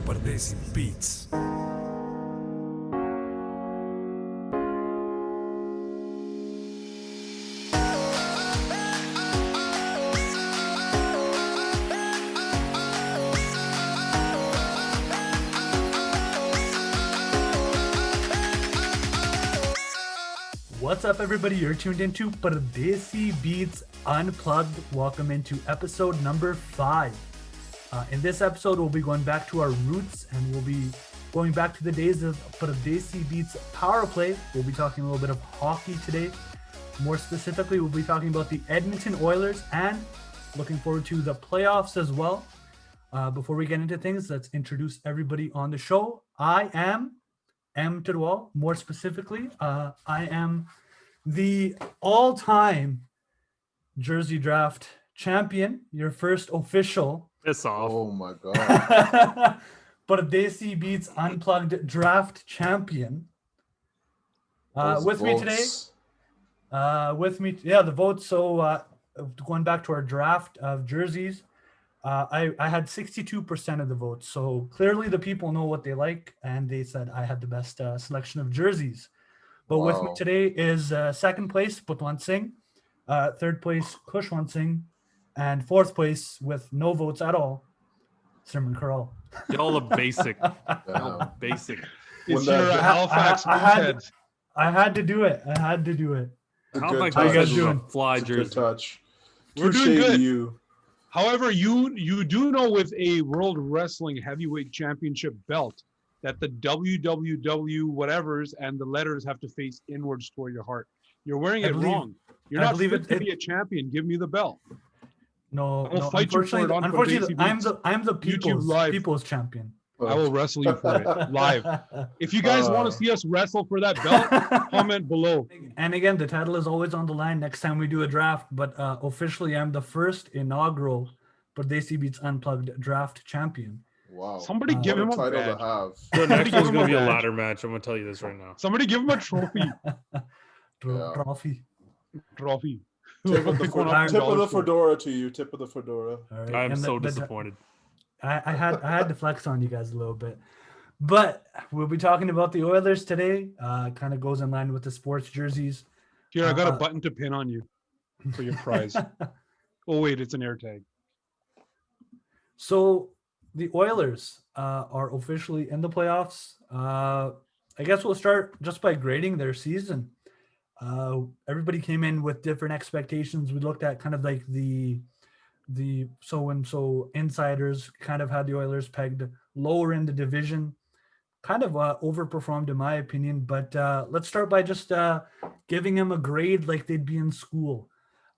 Pardesi Beats. What's up, everybody? You're tuned into Pardesi Beats Unplugged. Welcome into episode number 5. In this episode, we'll be going back to our roots and we'll be going back to the days of Pardesi Beats Power Play. We'll be talking a little bit of hockey today. More specifically, we'll be talking about the Edmonton Oilers and looking forward to the playoffs as well. Before we get into things, let's introduce everybody on the show. I am M. Tidwal. More specifically, I am the all-time jersey draft champion, your first official. Piss off. Oh my god. Pardesi Beats Unplugged draft champion. With Those me today, the votes. So going back to our draft of jerseys, I had 62% of the votes. So clearly the people know what they like, and they said I had the best selection of jerseys. But with me today is second place, Putwan Singh, third place, Kushwan Singh, and fourth place with no votes at all, Sirman Karal. Y'all are basic. Y'all basic. It's your Halifax heads. I had to do it. Halifax How you guys is doing? a fly It's a jersey. good touch. We're Touche doing good. You. However, you do know with a World Wrestling Heavyweight Championship belt that the WWW whatevers and the letters have to face inwards toward your heart. You're wearing it wrong. You're not fit to be a champion. Give me the belt. No, I will fight you for it on unfortunately, Pardesi I'm the YouTube people's champion. I will wrestle you for it live. If you guys want to see us wrestle for that belt, comment below. And again, the title is always on the line next time we do a draft. But officially, I'm the first inaugural Pardesi Beats Unplugged draft champion. Wow. Somebody give him a title badge. to have. The next one's gonna be a badge. ladder match. I'm gonna tell you this right now. Somebody give him a trophy. Trophy. Trophy. Tip of the fedora to you. Tip of the fedora. All right. I'm And so disappointed. I had to flex on you guys a little bit, but we'll be talking about the Oilers today. Kind of goes in line with the sports jerseys. Here, I got a button to pin on you for your prize. Oh wait, it's an air tag. So the Oilers are officially in the playoffs. I guess we'll start just by grading their season. Everybody came in with different expectations. We looked at kind of like the so-and-so insiders kind of had the Oilers pegged lower in the division, kind of overperformed in my opinion. But let's start by just giving them a grade like they'd be in school.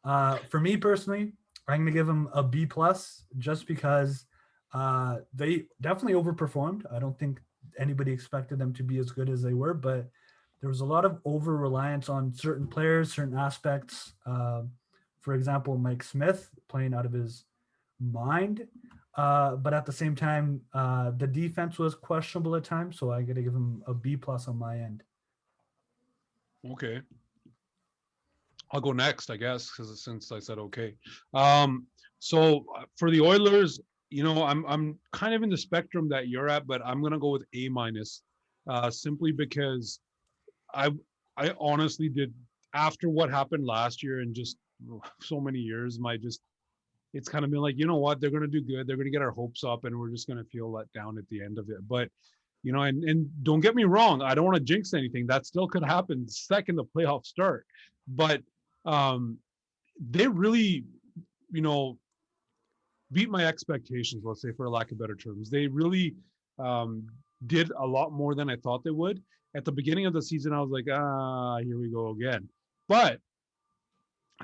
For me personally, I'm going to give them a B+, just because they definitely overperformed. I don't think anybody expected them to be as good as they were, but there was a lot of over-reliance on certain players, certain aspects. For example, Mike Smith playing out of his mind. But at the same time, the defense was questionable at times, so I got to give him a B+ on my end. Okay. I'll go next, I guess, since I said okay. So for the Oilers, I'm kind of in the spectrum that you're at, but I'm gonna go with A-, simply because I honestly did, after what happened last year and just so many years, it's kind of been like, you know what, they're gonna do good, they're gonna get our hopes up, and we're just gonna feel let down at the end of it. But and don't get me wrong, I don't want to jinx anything. That still could happen the second the playoffs start. But they really, beat my expectations, let's say, for lack of better terms. They really did a lot more than I thought they would. At the beginning of the season, I was like, here we go again. But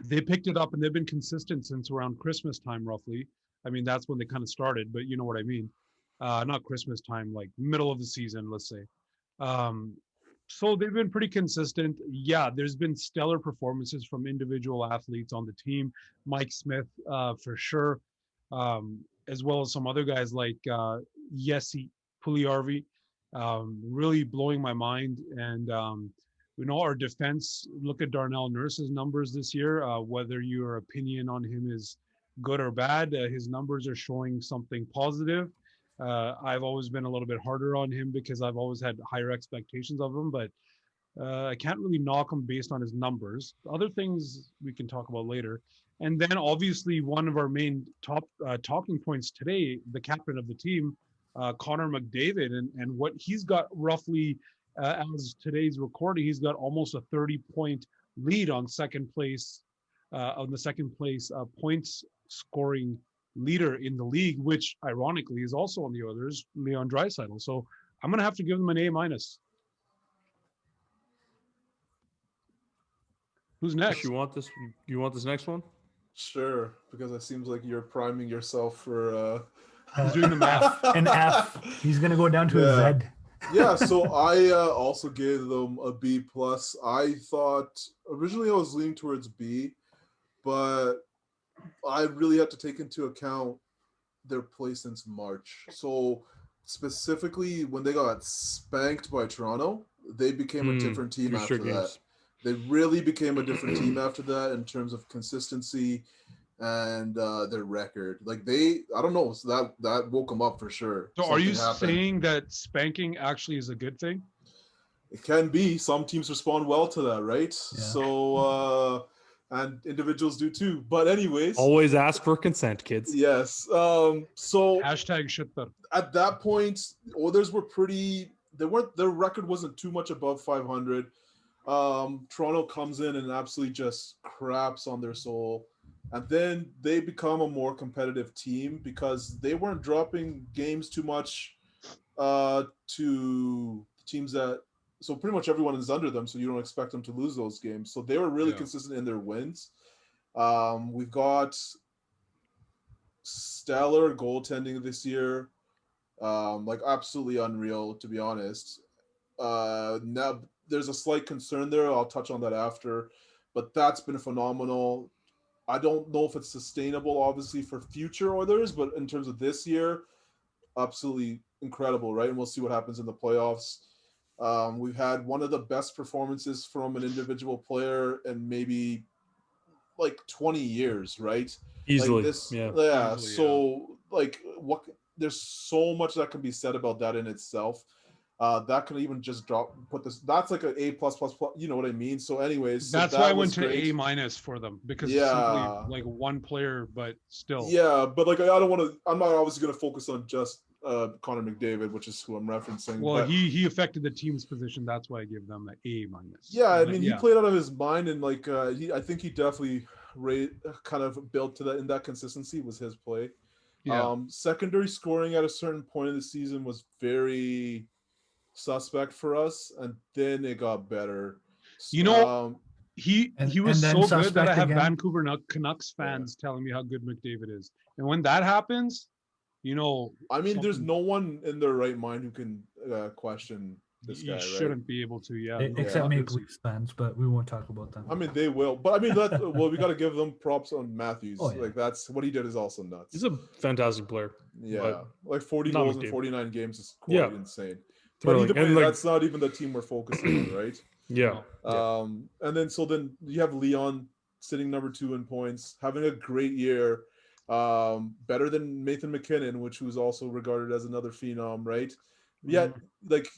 they picked it up, and they've been consistent since around Christmas time, roughly. I mean, that's when they kind of started, but you know what I mean. Not Christmas time, like middle of the season, let's say. So they've been pretty consistent. Yeah, there's been stellar performances from individual athletes on the team. Mike Smith, for sure, as well as some other guys like Jesse Puljujärvi, really blowing my mind. And We know our defense. Look at Darnell Nurse's numbers this year. Whether your opinion on him is good or bad, his numbers are showing something positive. I've always been a little bit harder on him because I've always had higher expectations of him, but I can't really knock him based on his numbers. Other things we can talk about later. And then obviously one of our main top talking points today, the captain of the team, Connor McDavid, and what he's got roughly as today's recording, he's got almost a 30-point lead on second place, points scoring leader in the league, which ironically is also on the Oilers, Leon Draisaitl. So I'm going to have to give him an A-. Who's next? You want this? You want this next one? Sure, because it seems like you're priming yourself for. He's doing the math. An F. He's gonna go down to a Z. Yeah. So I also gave them a B plus. I thought originally I was leaning towards B, but I really had to take into account their play since March. So specifically, when they got spanked by Toronto, they became a different team after that. They really became a different team after that in terms of consistency and their record. Like I don't know, so that woke them up for sure. So are you saying that spanking actually is a good thing? It can be. Some teams respond well to that, right? Yeah. So, and individuals do too. But anyways. Always ask for consent, kids. Yes. So. #shittar. At that point, Oilers were their record wasn't too much above 500. Toronto comes in and absolutely just craps on their soul, and then they become a more competitive team because they weren't dropping games too much to teams so pretty much everyone is under them, so you don't expect them to lose those games. So they were really consistent in their wins. We've got stellar goaltending this year, like absolutely unreal, to be honest. Now there's a slight concern there. I'll touch on that after, but that's been phenomenal. I don't know if it's sustainable, obviously, for future Oilers, but in terms of this year, absolutely incredible, right? And we'll see what happens in the playoffs. We've had one of the best performances from an individual player in maybe like 20 years, right? Easily, like so, like, there's so much that can be said about that in itself. That can even just that's like an A plus, you know what I mean? So anyways, that's why I went to A- for them, because it's simply like one player, but still. Yeah, but like I'm not obviously going to focus on just Connor McDavid, which is who I'm referencing. Well, he affected the team's position. That's why I give them an A-. Yeah, I mean, he played out of his mind, and like I think he definitely kind of built to that, and that consistency was his play. Yeah. Secondary scoring at a certain point of the season was very suspect for us, and then it got better. You know, he was so good that I have Vancouver Canucks fans telling me how good McDavid is, and when that happens, you know, I mean, there's no one in their right mind who can question this guy. Shouldn't be able to, except Maple Leafs fans, but we won't talk about them. I mean, they will, but I mean, we got to give them props on Matthews. Like that's what he did is also nuts. He's a fantastic player. Yeah, like 40 goals in 49 games is quite insane. But either way, that's not even the team we're focusing on, right? Yeah. And then you have Leon sitting number 2 in points, having a great year, better than Nathan McKinnon, which was also regarded as another phenom, right? Yet, like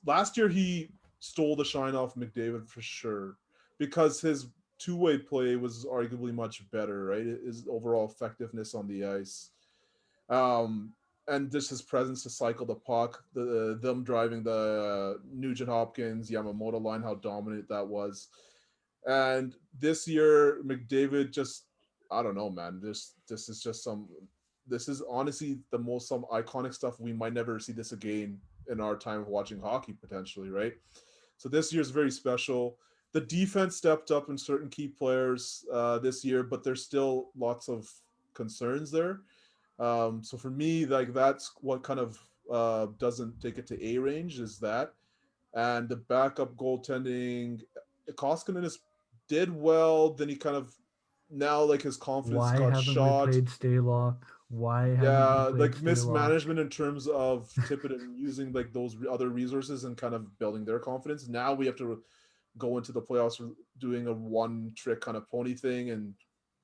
last year he stole the shine off McDavid for sure, because his two-way play was arguably much better, right? His overall effectiveness on the ice. And just his presence to cycle the puck, them driving the Nugent Hopkins, Yamamoto line, how dominant that was. And this year, McDavid just, I don't know, man. This is honestly some iconic stuff. We might never see this again in our time of watching hockey, potentially, right? So this year is very special. The defense stepped up in certain key players this year, but there's still lots of concerns there. So for me, like that's what kind of doesn't take it to A range is that, and the backup goaltending. Koskinen did well. Then he kind of now like his confidence got shot. We played Staylock? Why? Like mismanagement in terms of Tippett and using like those other resources and kind of building their confidence. Now we have to go into the playoffs doing a one trick kind of pony thing and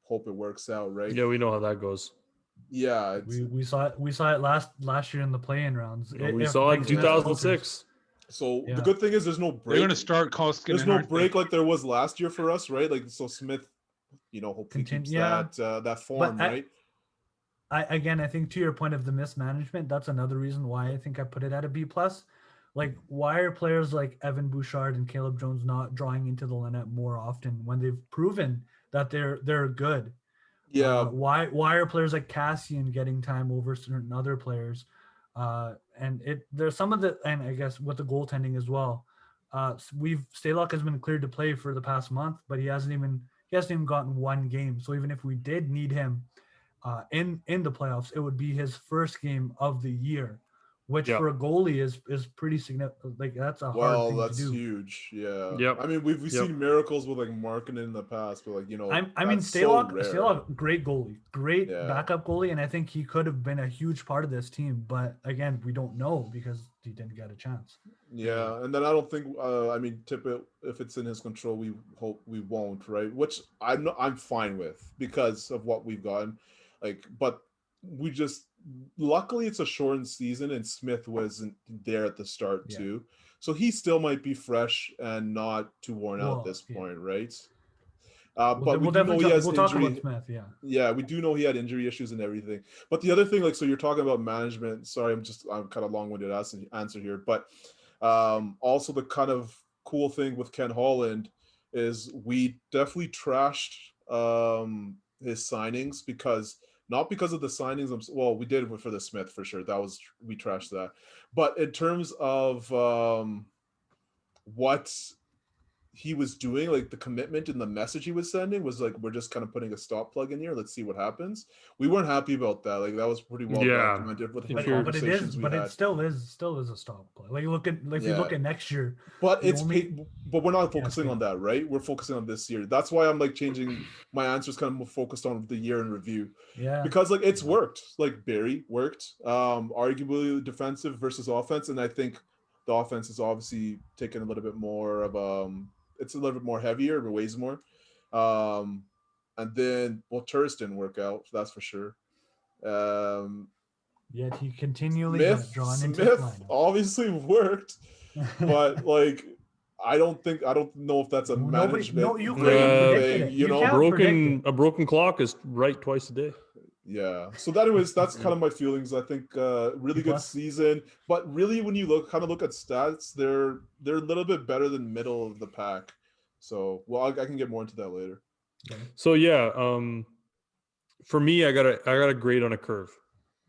hope it works out, right? Yeah, we know how that goes. Yeah, We saw it last year in the play-in rounds. We saw it in Mike Smith falters- 2006. so Yeah. the good thing is there's no break. They're gonna start Koskinen. There's no aren't they? break like there was last year for us, right? Like so Smith, hopefully keeps that form, But right? I think to your point of the mismanagement, that's another reason why I think I put it at a B plus. Like, why are players like Evan Bouchard and Caleb Jones not drawing into the lineup more often when they've proven that they're good? Yeah, Why are players like Cassian getting time over certain other players? And there's some of the, and I guess with the goaltending as well. Stalock has been cleared to play for the past month, but he hasn't even gotten one game. So even if we did need him in the playoffs, it would be his first game of the year, which for a goalie is pretty significant. Like, that's a hard thing to do. Huge. Yeah. Yep. I mean, we've seen miracles with like Markkinen in the past, but like Stalock, great goalie, great Yeah. backup goalie, and I think he could have been a huge part of this team. But again, we don't know because he didn't get a chance. Yeah, and then I don't think. I mean, if it's in his control, we hope we won't, right? Which I'm fine with because of what we've gotten. Like, but we just luckily it's a shortened season, and Smith wasn't there at the start too, so he still might be fresh and not too worn out at this point, right? But we do know he has injury. Smith, Yeah, we do know he had injury issues and everything. But the other thing, like, so you're talking about management. Sorry, I'm kind of long-winded answer here, but also the kind of cool thing with Ken Holland is we definitely trashed his signings not because of the signings. Well, we did for the Smith for sure. We trashed that. But in terms of what he was doing, like the commitment and the message he was sending was like, we're just kind of putting a stop plug in here. Let's see what happens. We weren't happy about that. Like, that was pretty well documented with the conversations we had. It still is a stop play. Like, you look at next year. But but we're not focusing on that, right? We're focusing on this year. That's why I'm like changing my answers, kind of more focused on the year in review. Yeah. Because like it's worked. Like Barrie worked. Arguably defensive versus offense, and I think the offense is obviously taking a little bit more of it's a little bit more heavier, but weighs more. And then Turris didn't work out, that's for sure. Yet he continually got drawn into the lineup. Obviously worked, but like I don't know if that's a management thing. A broken clock is right twice a day. Yeah. So that's kind of my feelings. I think really good season, but really when you look at stats, they're a little bit better than middle of the pack. So I can get more into that later. So for me, I got a grade on a curve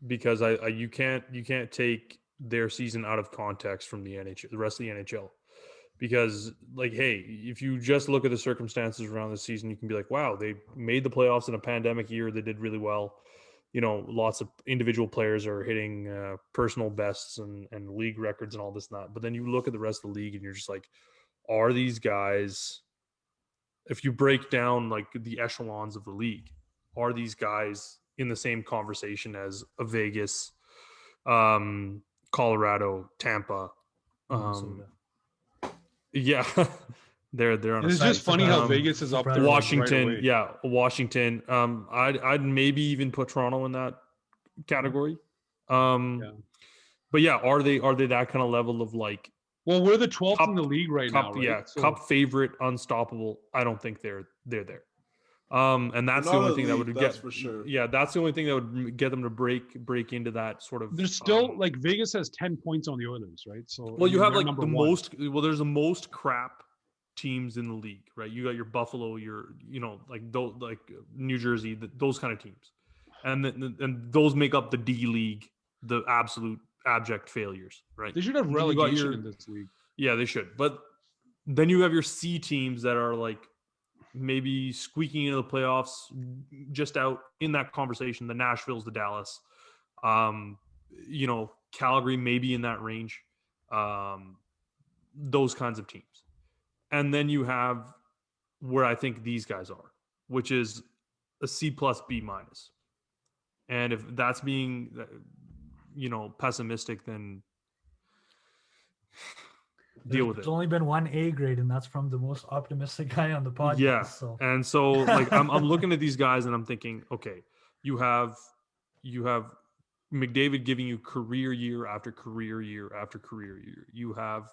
because you can't take their season out of context from the NHL, the rest of the NHL. Because, like, hey, if you just look at the circumstances around the season, you can be like, wow, they made the playoffs in a pandemic year. They did really well. Lots of individual players are hitting personal bests and league records and all this and that. But then you look at the rest of the league and you're just like, are these guys, if you break down like the echelons of the league, are these guys in the same conversation as a Vegas, Colorado, Tampa, yeah, they're on. It's just funny how Vegas is up there. Washington, Washington. I'd maybe even put Toronto in that category. But yeah, are they that kind of level of like? Well, we're the 12th in the league right now, right? Yeah, so, Cup favorite, unstoppable. I don't think they're there. And that's the only thing that would get for sure. Yeah, that's the only thing that would get them to break into that sort of. There's still like Vegas has 10 points on the Oilers, right? So you have like the most. Well, there's the most crap teams in the league, right? You got your Buffalo, like those, like New Jersey, those kind of teams, and those make up the D League, the absolute abject failures, right? They should have relegation in this league. Yeah, they should. But then you have your C teams that are like maybe squeaking into the playoffs, just out in that conversation. The Nashvilles, the Dallas, Calgary, maybe in that range. Those kinds of teams. And then you have where I think these guys are, which is a C plus B minus. And if that's being, pessimistic, then deal with There's it. only been one A grade, and that's from the most optimistic guy on the podcast. Yeah. So And so like I'm looking at these guys and I'm thinking, okay, you have McDavid giving you career year after career year after career year. You have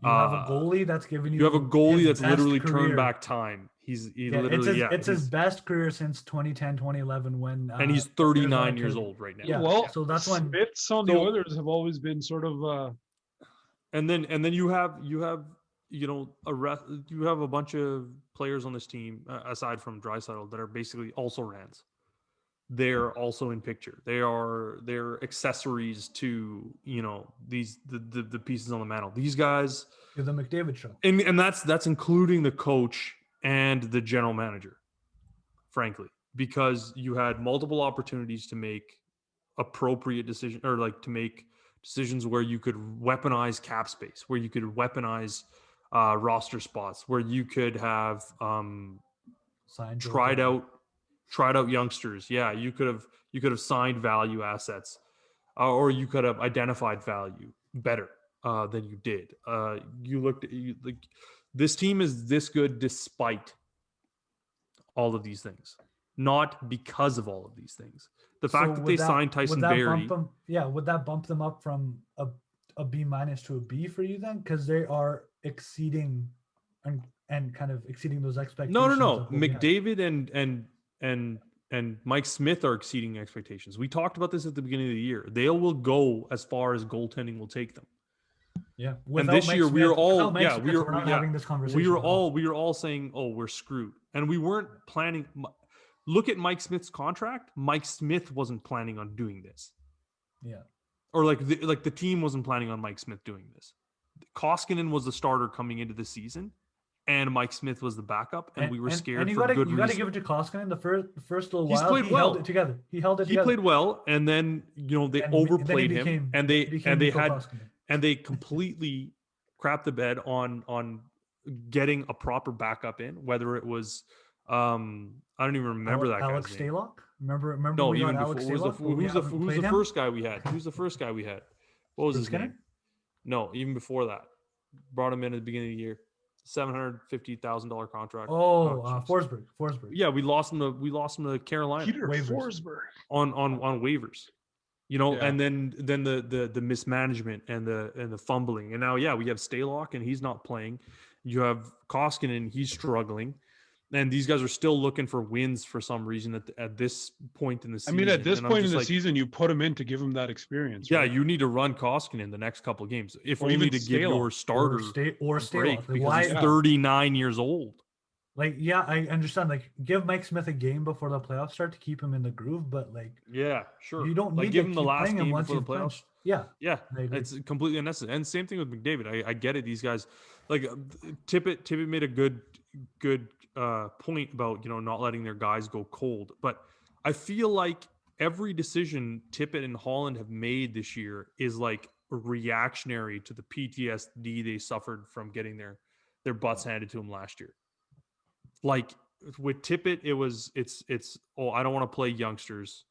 you have a goalie that's given you have a goalie his that's best literally career. turned back time. He Yeah, literally it's his he's- best career since 2010, 2011 when and he's the Oilers 39 won a years title. old right now. Yeah, Well, so that's when Smiths on the So- Oilers have always been sort of And then you have you know you have a bunch of players on this team aside from Draisaitl that are basically also rans. They're also in picture. They're accessories to, you know, the pieces on the mantle. These guys, the McDavid show. and that's including the coach and the general manager, frankly, because you had multiple opportunities to make appropriate decision, or like to make decisions where you could weaponize cap space, where you could weaponize roster spots, where you could have Signed Joe tried Thornton. out youngsters. Yeah, you could have signed value assets, or you could have identified value better than you did. You looked at like this team is this good despite all of these things, not because of all of these things. The fact So that would they signed Tyson would that Barrie. bump them, yeah, would that bump them up from a B minus to a B for you then? Because they are exceeding and kind of exceeding those expectations. No. of what we had. McDavid and Mike Smith are exceeding expectations. We talked about this at the beginning of the year. They will go as far as goaltending will take them. Yeah. And this year we were all we're not having this conversation. we were at all. all saying, "Oh, we're screwed," and we weren't planning. Look at Mike Smith's contract. Mike Smith wasn't planning on doing this, Yeah. or like the team wasn't planning on Mike Smith doing this. Koskinen was the starter coming into the season, and Mike Smith was the backup, and we were scared and you for gotta, good you reason. got to give it to Koskinen. The first little He's while played he well. held it together. He held it He together. played well, and then you know they And then he overplayed him, became- and he they became Mikko had Koskinen. and they completely crapped the bed on getting a proper backup in. Whether it was I don't even remember that Alex guy's name. Stalock. Remember No, we got even Alex before. Stalock, but we Who's haven't the played him? first guy we had? Who's the first guy we had? What was his Skinner? name? No, even before that. Brought him in at the beginning of the year. $750,000 contract. jeez. Forsberg. Yeah, we lost him to Carolina Peter Waivers. Forsberg. on waivers. You know, Yeah. and then the mismanagement and the fumbling. And now, yeah, we have Stalock and he's not playing. You have Koskinen, he's struggling. And these guys are still looking for wins for some reason at this point in the I season. mean, at this And I'm point in just the like, season, you put him in to give him that experience. yeah, right? you need to run Koskinen the next couple of games. If Or only even to give your Stalock. starter or a break Stalock. Like, because why? he's 39 years old. Like, yeah, I understand. Like, give Mike Smith a game before the playoffs start to keep him in the groove, but like, Yeah, sure. you don't like need give to him the keep last playing him game once before the he's playoffs. benched. Yeah, Yeah, I agree. it's completely unnecessary. And same thing with McDavid. I get it. These guys, like Tippett made a good point about, you know, not letting their guys go cold. But I feel like every decision Tippett and Holland have made this year is like reactionary to the PTSD they suffered from getting their butts handed to them last year. Like with Tippett, it's I don't want to play youngsters.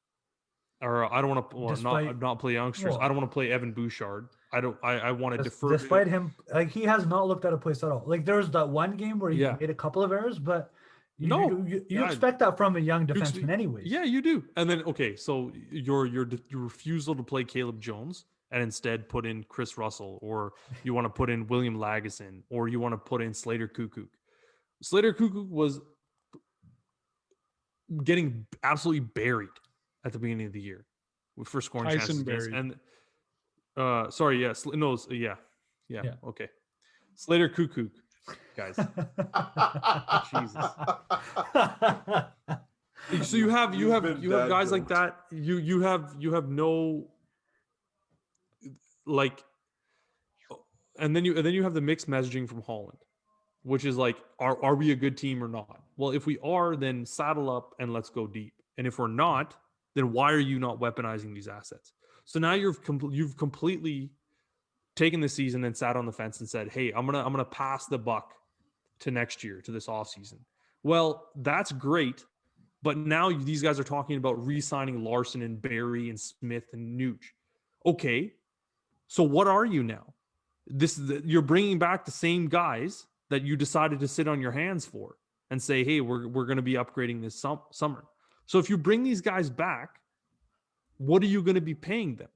Or I don't want to Despite- not play youngsters. Well- I don't want to play Evan Bouchard. I want to defer. Despite him, like, he has not looked out of place at all. Like, there was that one game where he Yeah. made a couple of errors, but you No, you expect that from a young defenseman, anyways. Yeah, you do. And then okay, so your refusal to play Caleb Jones and instead put in Chris Russell, or you want to put in William Lagesson, or you want to put in Slater Kukuk. Slater Kukuk was getting absolutely buried at the beginning of the year for scoring Tyson chances against, Barrie. and sorry, yes, no, yeah, okay, Slater Kukuk, guys. Jesus. So you have bad guys like jokes. that. You have no like, and then you have the mixed messaging from Holland, which is like, are we a good team or not? Well, if we are, then saddle up and let's go deep. And if we're not, then why are you not weaponizing these assets? So now you've completely taken the season and sat on the fence and said, hey, I'm gonna pass the buck to next year, to this offseason. Well, that's great. But now these guys are talking about re-signing Larson and Barrie and Smith and Nuge. Okay, so what are you now? You're bringing back the same guys that you decided to sit on your hands for and say, hey, we're going to be upgrading this summer. So if you bring these guys back, what are you going to be paying them?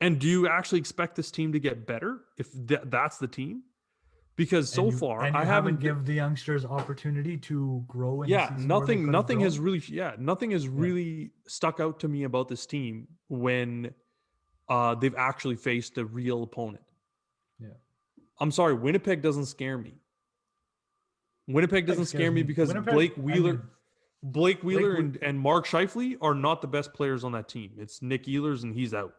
And do you actually expect this team to get better if that's the team? Because so far, I haven't given the youngsters opportunity to grow. Nothing has really stuck out to me about this team when they've actually faced a real opponent. Yeah, I'm sorry, Winnipeg doesn't scare me. Winnipeg doesn't scare me because Blake Wheeler and Mark Scheifele are not the best players on that team. It's Nick Ehlers and he's out.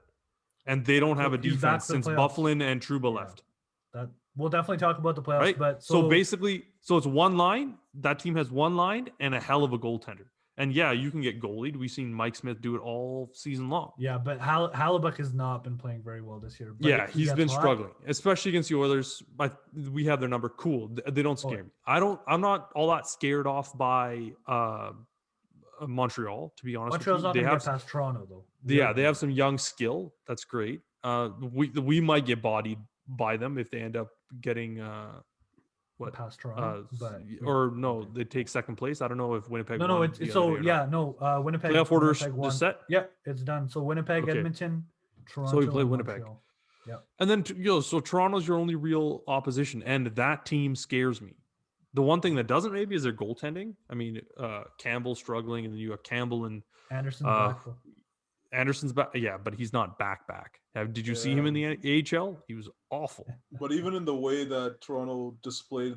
And they don't have a defense since Bufflin and Trouba left. That we'll definitely talk about the playoffs. Right? But so basically, it's one line. That team has one line and a hell of a goaltender. And yeah, you can get goalied. We've seen Mike Smith do it all season long. Yeah, but Hammerlick has not been playing very well this year. But yeah, he's been struggling, especially against the Oilers. We have their number. Cool. They don't scare me. I'm not all that scared off by Montreal, to be honest. Montreal's not going to get past Toronto, though. Yeah, they have some young skill. That's great. We might get bodied by them if they end up getting past Toronto, they take second place. I don't know if Winnipeg. Winnipeg. Playoff order just set. Yep, it's done. So Winnipeg, Edmonton, Toronto. So we play Winnipeg. Yeah, and then so Toronto's your only real opposition, and that team scares me. The one thing that doesn't maybe is their goaltending. I mean, Campbell struggling, and then you have Campbell and Anderson's back. Yeah, but he's not back. Did you see him in the AHL? He was awful. But even in the way that Toronto displayed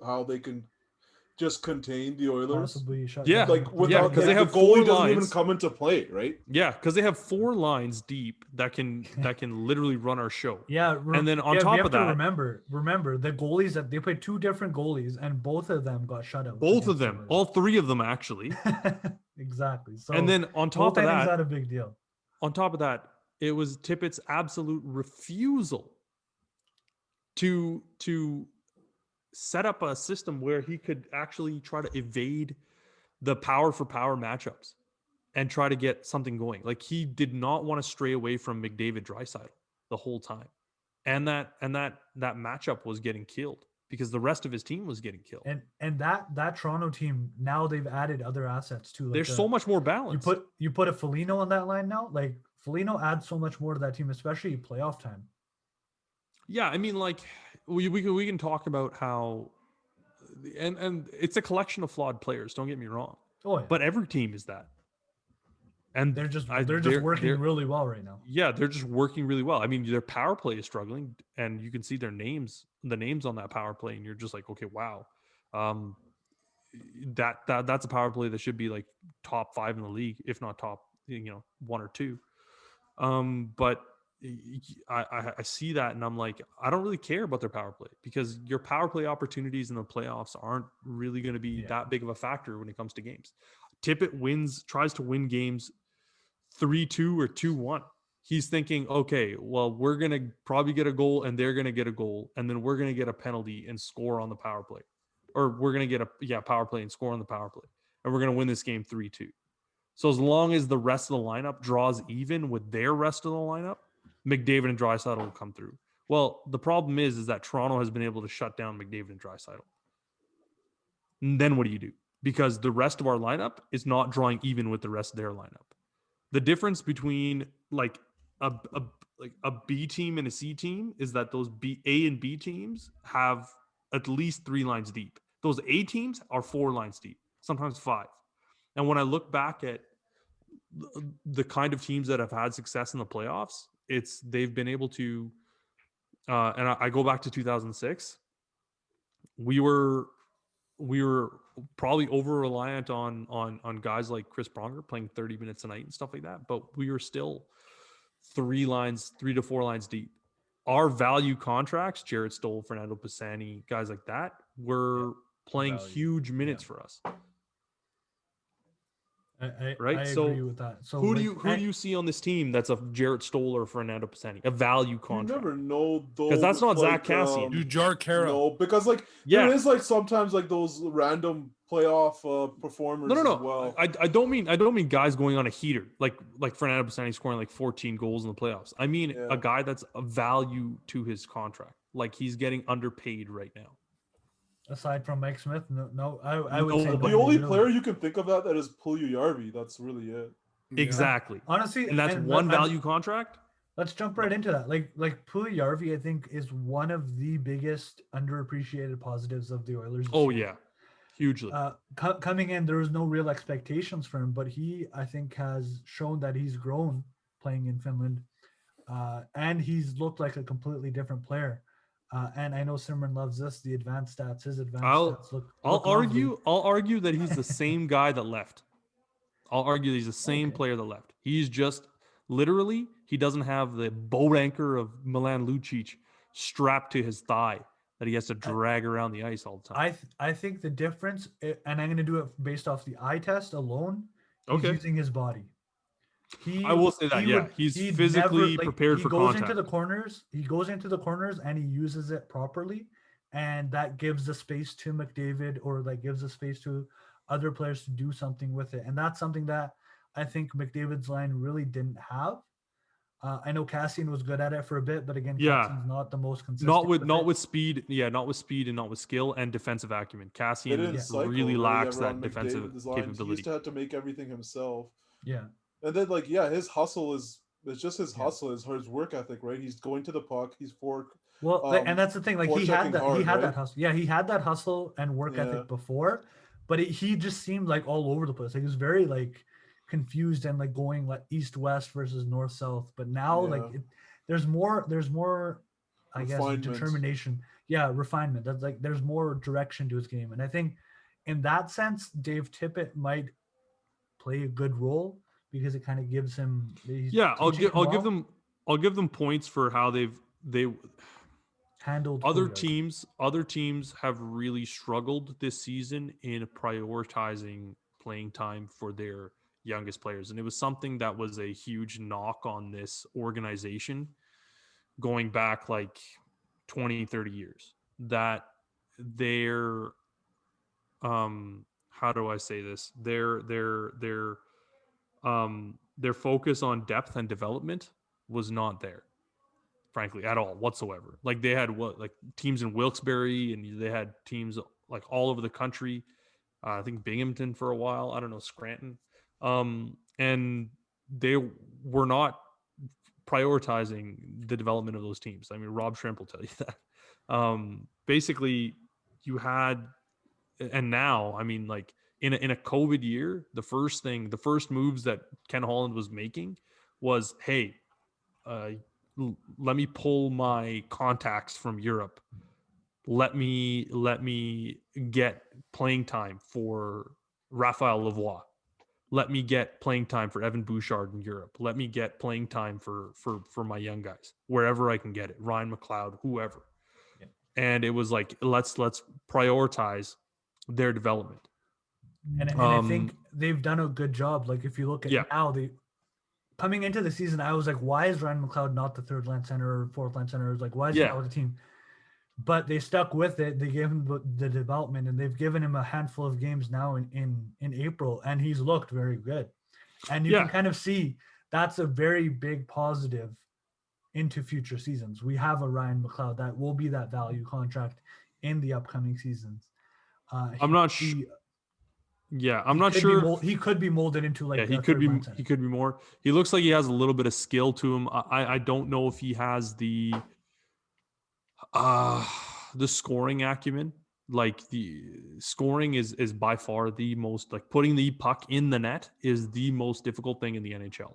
how they can just contain the Oilers. Because they have the goalie doesn't even come into play, right? Yeah, because they have 4 lines deep that can literally run our show. Yeah, and then on top of that, remember the goalies that they played 2 different goalies, and both of them got shut out. Both of them, all 3 of them actually. Exactly. So and then on top of that, not a big deal. On top of that, it was Tippett's absolute refusal to set up a system where he could actually try to evade the power for power matchups and try to get something going. Like, he did not want to stray away from McDavid-Draisaitl the whole time. And that matchup was getting killed because the rest of his team was getting killed. And that Toronto team, now they've added other assets too. There's so much more balance. You put a Foligno on that line now. Like, Foligno adds so much more to that team, especially playoff time. Yeah, I mean, like, we can talk about how, and it's a collection of flawed players. Don't get me wrong. Oh, yeah. But every team is that, and they're just working really well right now. Yeah, they're just working really well. I mean, their power play is struggling, and you can see the names on that power play, and you're just like, okay, wow, that's a power play that should be like top 5 in the league, if not top, 1 or 2. But I see that and I'm like, I don't really care about their power play because your power play opportunities in the playoffs aren't really going to be that big of a factor when it comes to games. Tippett tries to win games 3-2 or 2-1. He's thinking, okay, well, we're going to probably get a goal and they're going to get a goal. And then we're going to get a penalty and score on the power play, or we're going to get power play and score on the power play. And we're going to win this game 3-2. So as long as the rest of the lineup draws even with their rest of the lineup, McDavid and Draisaitl will come through. Well, the problem is that Toronto has been able to shut down McDavid and Draisaitl. And then what do you do? Because the rest of our lineup is not drawing even with the rest of their lineup. The difference between like a B team and a C team is that those A and B teams have at least 3 lines deep. Those A teams are 4 lines deep, sometimes 5. And when I look back at the kind of teams that have had success in the playoffs, they've been able to, and I go back to 2006. We were probably over reliant on guys like Chris Pronger playing 30 minutes a night and stuff like that, but we were still 3 to 4 lines deep. Our value contracts, Jarrett Stoll, Fernando Pisani, guys like that, were playing huge minutes for us. I so agree with that. So who do you see on this team that's a Jarrett Stoll or Fernando Pisani, a value contract? You never know though, because that's not Zach Cassian. Jar Carroll. No, because there is like sometimes like those random playoff performers. No. As well. I don't mean guys going on a heater like Fernando Pisani scoring like 14 goals in the playoffs. I mean a guy that's a value to his contract. like he's getting underpaid right now. Aside from Mike Smith, no, I would No, say but The nobody only really. player you can think of that is Puljujärvi. That's really it. Exactly. Honestly, And that's one value contract. Let's jump right into that. Like Puljujärvi, I think is one of the biggest underappreciated positives of the Oilers. Oh yeah, hugely. Coming in, there was no real expectations for him, but he, I think, has shown that he's grown playing in Finland, and he's looked like a completely different player. And I know Simran loves this. The advanced stats, his advanced stats look. I'll lovely. argue that he's the same guy that left. I'll argue that he's the same player that left. He's just literally he doesn't have the boat anchor of Milan Lucic strapped to his thigh that he has to drag around the ice all the time. I think the difference, and I'm going to do it based off the eye test alone. He's Okay. using his body. I will say that, he's physically prepared for contact. He goes into the corners and he uses it properly, and that gives the space to McDavid, or like gives the space to other players to do something with it. And that's something that I think McDavid's line really didn't have. I know Cassian was good at it for a bit, but again, Cassian's not the most consistent. Not with speed and not with skill and defensive acumen. Cassian really lacks that defensive capability. He used to have to make everything himself. Yeah. And then his hustle it's just his hustle, his work ethic, right? He's going to the puck, he's and that's the thing. Like he had that hustle. Yeah, he had that hustle and work ethic before, but he just seemed like all over the place. Like he was very like confused and like going like east west versus north south. But now there's more I guess determination. Yeah, refinement. That's like there's more direction to his game, and I think in that sense, Dave Tippett might play a good role, because it kind of gives him. I'll give them points for how they handled other teams. Other teams have really struggled this season in prioritizing playing time for their youngest players, and it was something that was a huge knock on this organization going back like 20-30 years, that their how do I say this, their focus on depth and development was not there, frankly, at all whatsoever. Like they had teams in Wilkes-Barre, and they had teams like all over the country. I think Binghamton for a while. I don't know, Scranton. And they were not prioritizing the development of those teams. I mean, Rob Shrimp will tell you that. Basically, you had, and now, I mean, like, in a COVID year, the first moves that Ken Holland was making was, hey, let me pull my contacts from Europe. Let me get playing time for Raphael Lavoie. Let me get playing time for Evan Bouchard in Europe. Let me get playing time for my young guys, wherever I can get it. Ryan McLeod, whoever. Yeah. And it was like, let's prioritize their development. And I think they've done a good job. Like if you look at now, coming into the season, I was like, why is Ryan McLeod not the third line center or fourth line center? Like, why is he not with the team? But they stuck with it. They gave him the development, and they've given him a handful of games now in April, and he's looked very good. And you can kind of see that's a very big positive into future seasons. We have a Ryan McLeod that will be that value contract in the upcoming seasons. I'm not sure. Yeah, I'm not sure. He could be molded into like. Yeah, he could be more. He looks like he has a little bit of skill to him. I don't know if he has the scoring acumen. Like the scoring is by far the most, like putting the puck in the net is the most difficult thing in the NHL.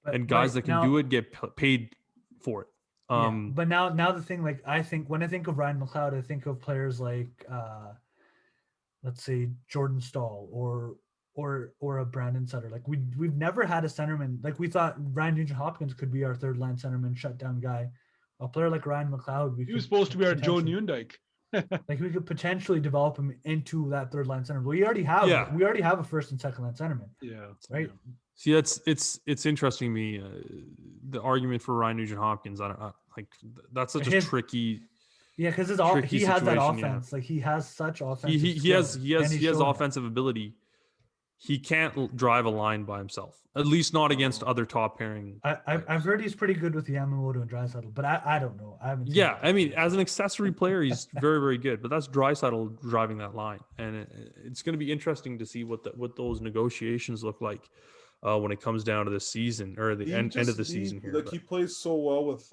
And guys that can do it get paid for it. But now the thing, like when I think of Ryan McLeod, I think of players like let's say Jordan Stahl or a Brandon Sutter. Like we've never had a centerman. Like we thought Ryan Nugent-Hopkins could be our third line centerman, shutdown guy. A player like Ryan McLeod, he was supposed to be our Joe Newendike. Like we could potentially develop him into that third line center. We already have a first and second line centerman. Yeah. Right. See, it's interesting to me, the argument for Ryan Nugent-Hopkins. I don't like that's such a tricky. Yeah, because he has that offense. Yeah. Like he has such offense. He has offensive ability, he can't drive a line by himself. At least not against other top pairing. I've heard he's pretty good with Yamamoto and Draisaitl, but I don't know. I haven't. Seen Yeah, it. I mean, as an accessory player, he's very, very good. But that's Draisaitl driving that line, and it's going to be interesting to see what those negotiations look like when it comes down to the season or the end of the season here. Like he plays so well with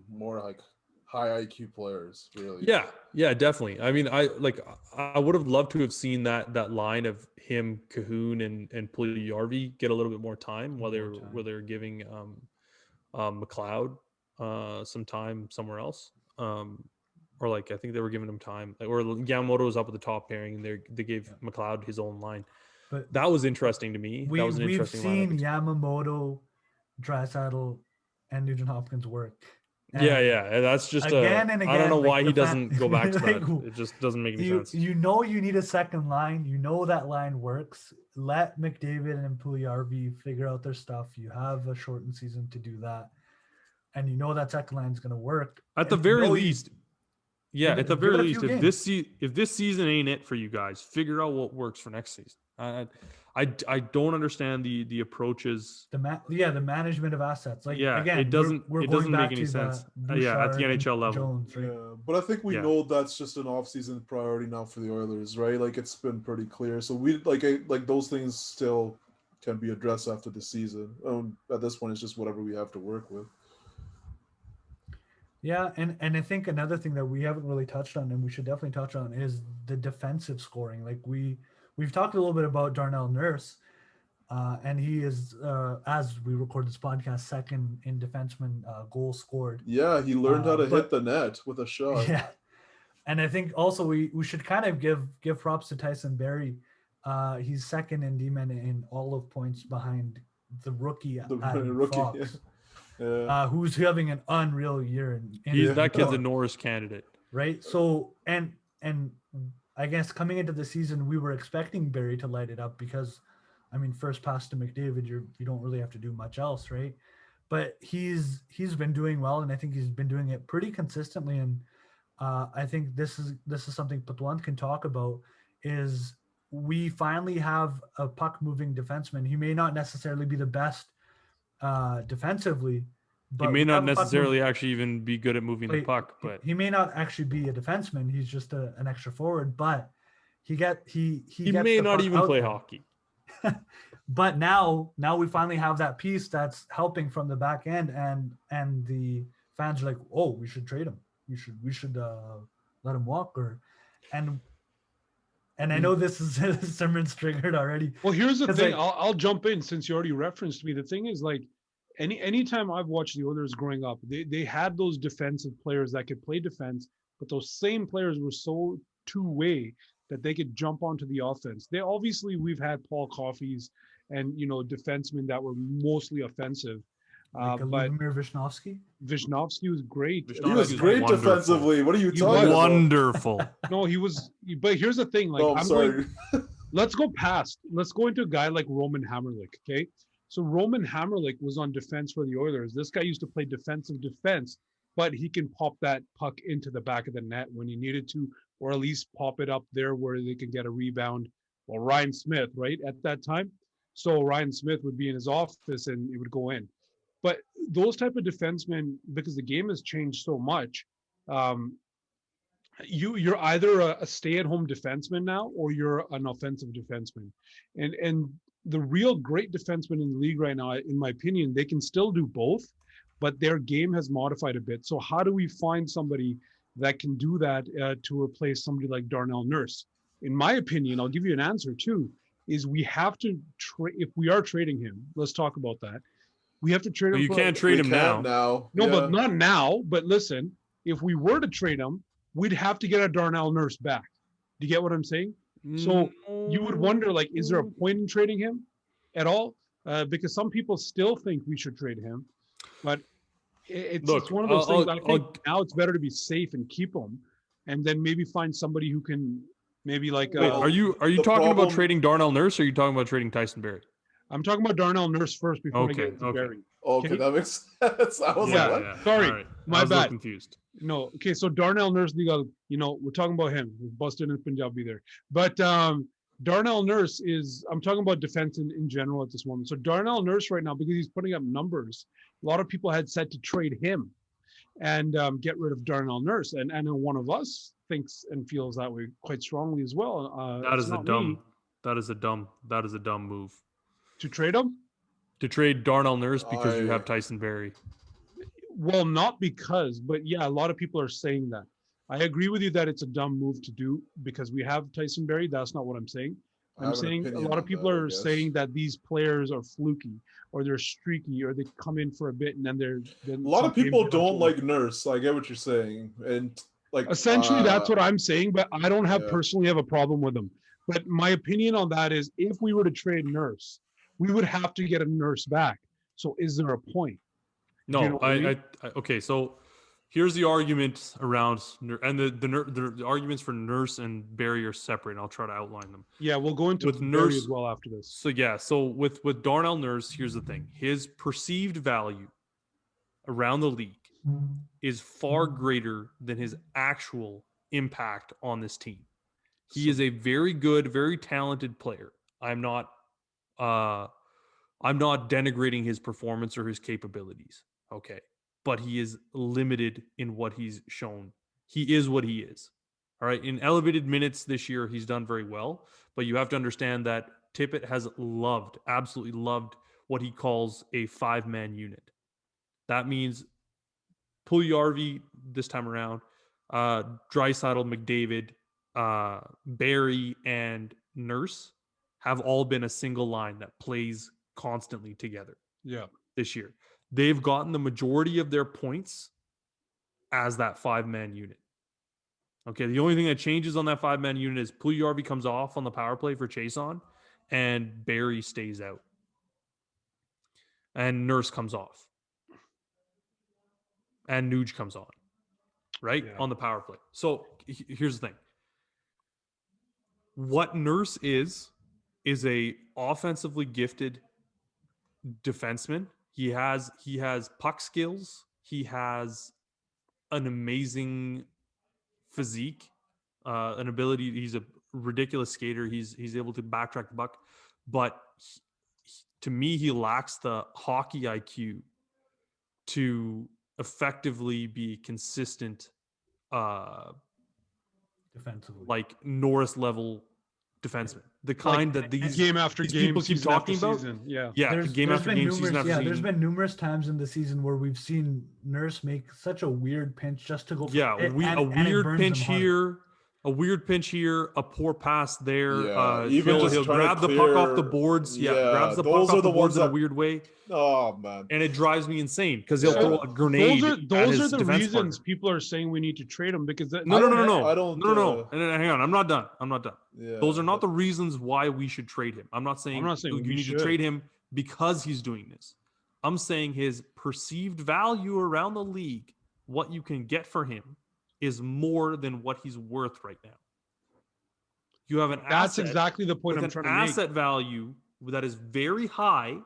more like high IQ players, really. Yeah, definitely. I mean, I would have loved to have seen that line of him, Cahoon, and Puljujarvi get a little bit more time while they're giving McLeod some time somewhere else. Or like I think they were giving him time, or Yamamoto was up at the top pairing, and they gave McLeod his own line. But that was interesting to me. That was an interesting lineup. We've seen Yamamoto, Draisaitl, and Nugent Hopkins work. Yeah. That's just again and again. I don't know why he doesn't go back to that. It just doesn't make any sense. You know you need a second line. You know that line works. Let McDavid and Puljujarvi figure out their stuff. You have a shortened season to do that, and you know that second line is going to work. At the very least, at the very least, if this season ain't it for you guys, figure out what works for next season. I don't understand the approaches. The management of assets. Like again, it doesn't make any sense. At the NHL level. Jones, right? Yeah, but I think we know that's just an off-season priority now for the Oilers, right? Like it's been pretty clear. So we like those things still can be addressed after the season. At this point, it's just whatever we have to work with. Yeah, and I think another thing that we haven't really touched on, and we should definitely touch on, is the defensive scoring. Like we've talked a little bit about Darnell Nurse, and he is, as we record this podcast, second in defenseman goals scored. Yeah, he learned how to hit the net with a shot. Yeah, and I think also we should kind of give props to Tyson Barrie. He's second in D-men in all of points behind the rookie. Fox, who's having an unreal year. That kid's a Norris candidate. Right? So, and I guess coming into the season, we were expecting Barrie to light it up because, I mean, first pass to McDavid, you don't really have to do much else, right? But he's been doing well, and I think he's been doing it pretty consistently. And I think this is something Patwan can talk about, is we finally have a puck-moving defenseman. He may not necessarily be the best defensively, but he may not necessarily actually even be good at moving the puck, but he may not actually be a defenseman. He's just an extra forward, but he may not even play hockey. But now we finally have that piece that's helping from the back end, and the fans are like, oh, we should trade him. We should let him walk, and I know this is Simran's triggered already. Well, here's the thing. I'll jump in since you already referenced me. The thing is, like, anytime I've watched the Oilers growing up, they had those defensive players that could play defense, but those same players were so two-way that they could jump onto the offense. We've had Paul Coffeys and defensemen that were mostly offensive. But Visnovsky was great. He was great defensively. What are you talking about? Wonderful. No, he was. But here's the thing. Like, let's go into a guy like Roman Hammerlick. Okay. So Roman Hammerlick was on defense for the Oilers. This guy used to play defensive defense, but he can pop that puck into the back of the net when he needed to, or at least pop it up there where they can get a rebound. Well, Ryan Smith, right, at that time. So Ryan Smith would be in his office and it would go in. But those type of defensemen, because the game has changed so much, you're either a stay-at-home defenseman now, or you're an offensive defenseman. And the real great defensemen in the league right now, in my opinion, they can still do both, but their game has modified a bit. So how do we find somebody that can do that to replace somebody like Darnell Nurse? In my opinion, I'll give you an answer too, is we have to if we are trading him, let's talk about that. We have to trade him. You can't trade him now. No, but not now. But listen, if we were to trade him, we'd have to get a Darnell Nurse back. Do you get what I'm saying? So you would wonder, like, is there a point in trading him at all? Because some people still think we should trade him, but it's one of those things. I think now it's better to be safe and keep him, and then maybe find somebody who can maybe like. Wait, are you talking about trading Darnell Nurse, or are you talking about trading Tyson Barrie? I'm talking about Darnell Nurse first before I get into Barrie. Okay, that makes sense. I was like, what? Yeah. Sorry, right. my bad. Confused. No, okay. So Darnell Nurse, we're talking about him. We busted in Punjabi there, but Darnell Nurse is, I'm talking about defense in general at this moment. So Darnell Nurse right now, because he's putting up numbers, a lot of people had said to trade him and get rid of Darnell Nurse. And one of us thinks and feels that way quite strongly as well. That It's is a not dumb. me. That is a dumb move. To trade him? To trade Darnell Nurse because you I- have Tyson Berry. Well, not because, but yeah, a lot of people are saying that. I agree with you that it's a dumb move to do because we have Tyson Berry. That's not what I'm saying. I I'm have an saying a opinion lot of on people that, I are guess. saying that these players are fluky or they're streaky or they come in for a bit and then A lot of people don't like Nurse. I get what you're saying, and like Essentially, that's what I'm saying, but I don't yeah. personally have a problem with them. But my opinion on that is if we were to trade Nurse, we would have to get a Nurse back. So is there a point? No, you know what I mean? I okay. So here's the argument around and the arguments for Nurse and Barry are separate. And I'll try to outline them. Yeah, we'll go into With Barry Nurse- as well after this. So yeah, so with Darnell Nurse, here's the thing: his perceived value around the league is far greater than his actual impact on this team. He is a very good, very talented player. I'm not denigrating his performance or his capabilities. Okay. But he is limited in what he's shown. He is what he is. All right. In elevated minutes this year, he's done very well. But you have to understand that Tippett has absolutely loved what he calls a 5-man unit. That means Puljujarvi this time around, Draisaitl, McDavid, Barry, and Nurse have all been a single line that plays constantly together Yeah. this year. They've gotten the majority of their points as that 5-man unit. Okay, the only thing that changes on that 5-man unit is Puljujarvi comes off on the power play for Chason, and Barry stays out. And Nurse comes off. And Nuge comes on, right? Yeah. On the power play. So here's the thing. What Nurse is a offensively gifted defenseman. He has puck skills. He has an amazing physique, an ability. He's a ridiculous skater. He's able to backtrack the puck, but to me, he lacks the hockey IQ to effectively be consistent, defensively. like Norris level defenseman. The kind that these Game after these game, people keep season after talking about. season. Yeah. Yeah, game after game, season after season. There's been numerous times in the season where we've seen Nurse make such a weird pinch just to go. Yeah, it, a and it weird burns pinch him hard. here, a weird pinch here, a poor pass there. Yeah, even just he'll trying to grab the puck off the clear- boards. Yeah, yeah, grabs the those puck are off the the boards ones in a that- weird way, Oh man, and it drives me insane because he'll Yeah. throw a grenade. Those at are his the defense reasons partner. people are saying we need to trade him because No. I don't, No. Hang on, I'm not done. Yeah, Those are not the reasons why we should trade him. I'm not saying we you need should. to trade him because he's doing this. I'm saying his perceived value around the league, what you can get for him, is more than what he's worth right now. You have an That's asset exactly the point with I'm an trying to make. asset value that is very high,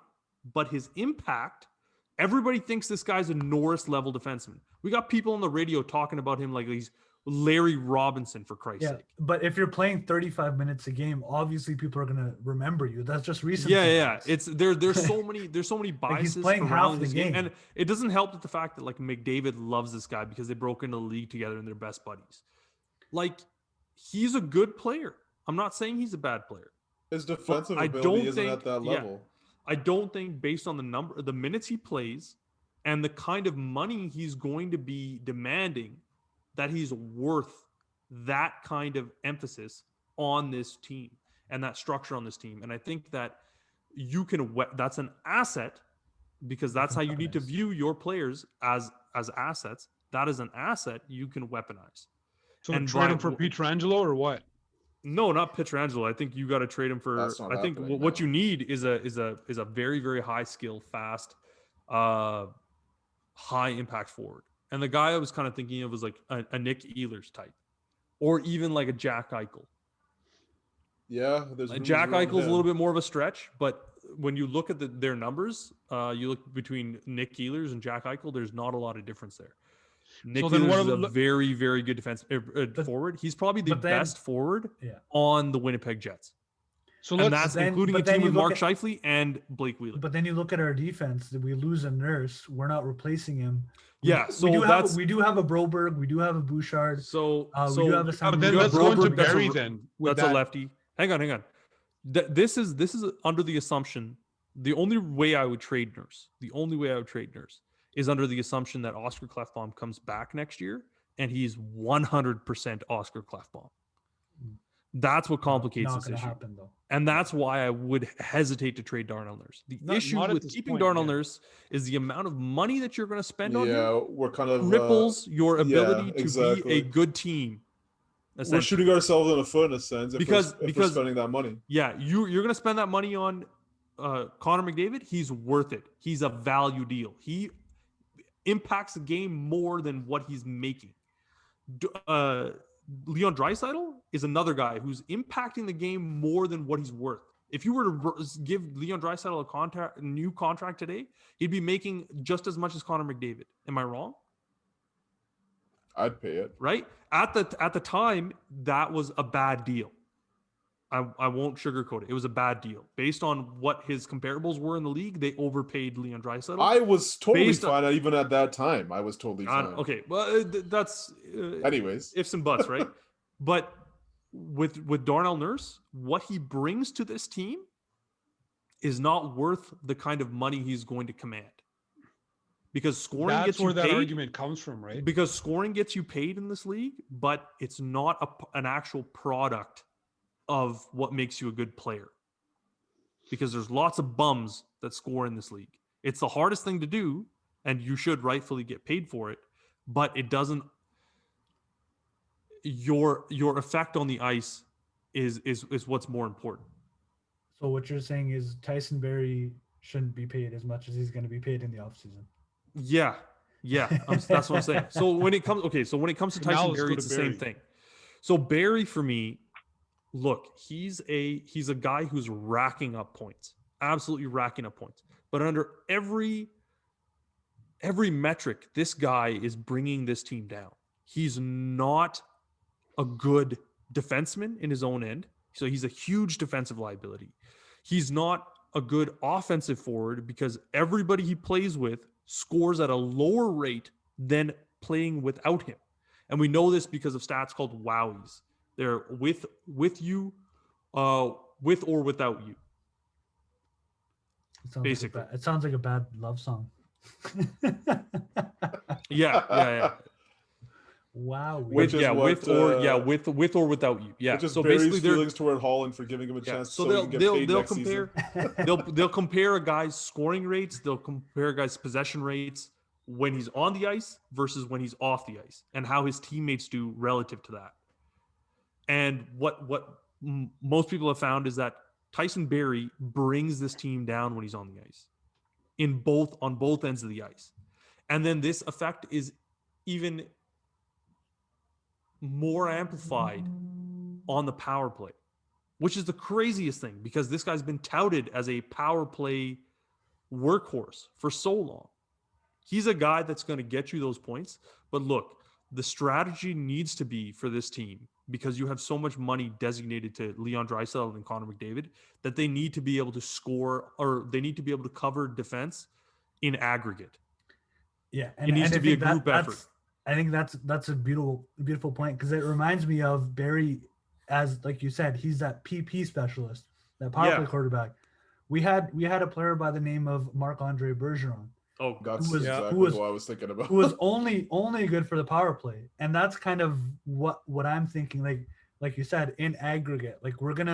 but his impact, everybody thinks this guy's a Norris level defenseman. We got people on the radio talking about him like he's Larry Robinson, for Christ's Yeah, sake. but if you're playing 35 minutes a game, obviously people are gonna remember you. That's just recency Yeah. bias. It's there's so many Like, he's biases playing around half the this game. game. And it doesn't help that the fact that like McDavid loves this guy because they broke into the league together and they're best buddies. Like, he's a good player. I'm not saying he's a bad player. his defensive I ability don't isn't think- at that yeah. level. I don't think based on the minutes he plays and the kind of money he's going to be demanding that he's worth that kind of emphasis on this team and that structure on this team. And I think that you can, that's an asset because that's how you need to view your players as assets. That is an asset you can weaponize. So and trade him by- for Pietrangelo or what? No, not Pietrangelo. I think you got to trade him for. That's not I think happening, what no. you need is a very, very high skill, fast, high impact forward. And the guy I was kind of thinking of was like a Nick Ehlers type, or even like a Jack Eichel. Yeah, there's Jack Eichel's a little bit more of a stretch, but when you look at their numbers, you look between Nick Ehlers and Jack Eichel. There's not a lot of difference there. Nick So then Ehlers what is are a the- very, very good defense forward. He's probably the but then- best forward Yeah. on the Winnipeg Jets. So And let's that's then- including a but then team you with look Mark at- Scheifele and Blake Wheeler. But then you look at our defense. We lose a Nurse. We're not replacing him. Yeah, so that's we do have a Broberg. We do have a Bouchard. so. we do have a but Sam. then you let's have go into Broberg, that's a- Barry then. With That's that. a lefty. Hang on. This is under the assumption. The only way I would trade Nurse is under the assumption that Oscar Klefbom comes back next year and he's 100% Oscar Klefbom. That's what complicates Not this going to issue. happen though. And that's why I would hesitate to trade Darnell Nurse. The Not issue at with this keeping point, Darnell yeah. Nurse is the amount of money that you're going to spend on him Yeah, we're kind of cripples your ability to exactly. be a good team. we're essentially. shooting ourselves in the foot in a sense if Because- we're because- spending that money. Yeah, you're going to spend that money on Connor McDavid. He's worth it. He's a value deal. He impacts the game more than what he's making. Leon Draisaitl is another guy who's impacting the game more than what he's worth. If you were to give Leon Draisaitl a new contract today, he'd be making just as much as Connor McDavid. Am I wrong? I'd pay it. Right? At the time, that was a bad deal. I won't sugarcoat it. It was a bad deal. Based on what his comparables were in the league, they overpaid Leon Draisaitl. I was totally Based on- fine even at that time. I was totally fine. Okay, well, that's Anyways, ifs and buts, right? But with Darnell Nurse, what he brings to this team is not worth the kind of money he's going to command. Because scoring That's gets you where that paid. argument comes from, right? Because scoring gets you paid in this league, but it's not an actual product of what makes you a good player. Because there's lots of bums that score in this league. It's the hardest thing to do, and you should rightfully get paid for it, but it doesn't. Your effect on the ice is what's more important. So what you're saying is Tyson Berry shouldn't be paid as much as he's going to be paid in the offseason. Yeah, that's what I'm saying. So when it comes to Now Tyson let's Berry, go it's to the same Barry. thing. So Barry, for me, look, he's a guy who's racking up points, absolutely racking up points. But under every metric, this guy is bringing this team down. He's not a good defenseman in his own end, so he's a huge defensive liability. He's not a good offensive forward because everybody he plays with scores at a lower rate than playing without him. And we know this because of stats called wowies. They're with you, with or without you. Basically. It sounds like a bad love song. Yeah. Wow. Which is with or without you. Yeah. which is So Barry's basically, they're feelings toward Holland for giving him a yeah. chance So so he can get paid they'll next compare season. they'll compare a guy's scoring rates. They'll compare a guy's possession rates when he's on the ice versus when he's off the ice, and how his teammates do relative to that. And what most people have found is that Tyson Barrie brings this team down when he's on the ice, on both ends of the ice. And then this effect is even more amplified on the power play, which is the craziest thing because this guy's been touted as a power play workhorse for so long. He's a guy that's going to get you those points. But look, the strategy needs to be for this team, because you have so much money designated to Leon Draisaitl and Connor McDavid, that they need to be able to score, or they need to be able to cover defense in aggregate. Yeah, It needs to be a group effort. I think that's a beautiful point, because it reminds me of Barry, as like you said, he's that PP specialist, that power play quarterback. We had a player by the name of Marc-Andre Bergeron, Oh, That's who was- exactly who was- what I was thinking about. who was only good for the power play, and that's kind of what I'm thinking. Like you said, in aggregate, like we're going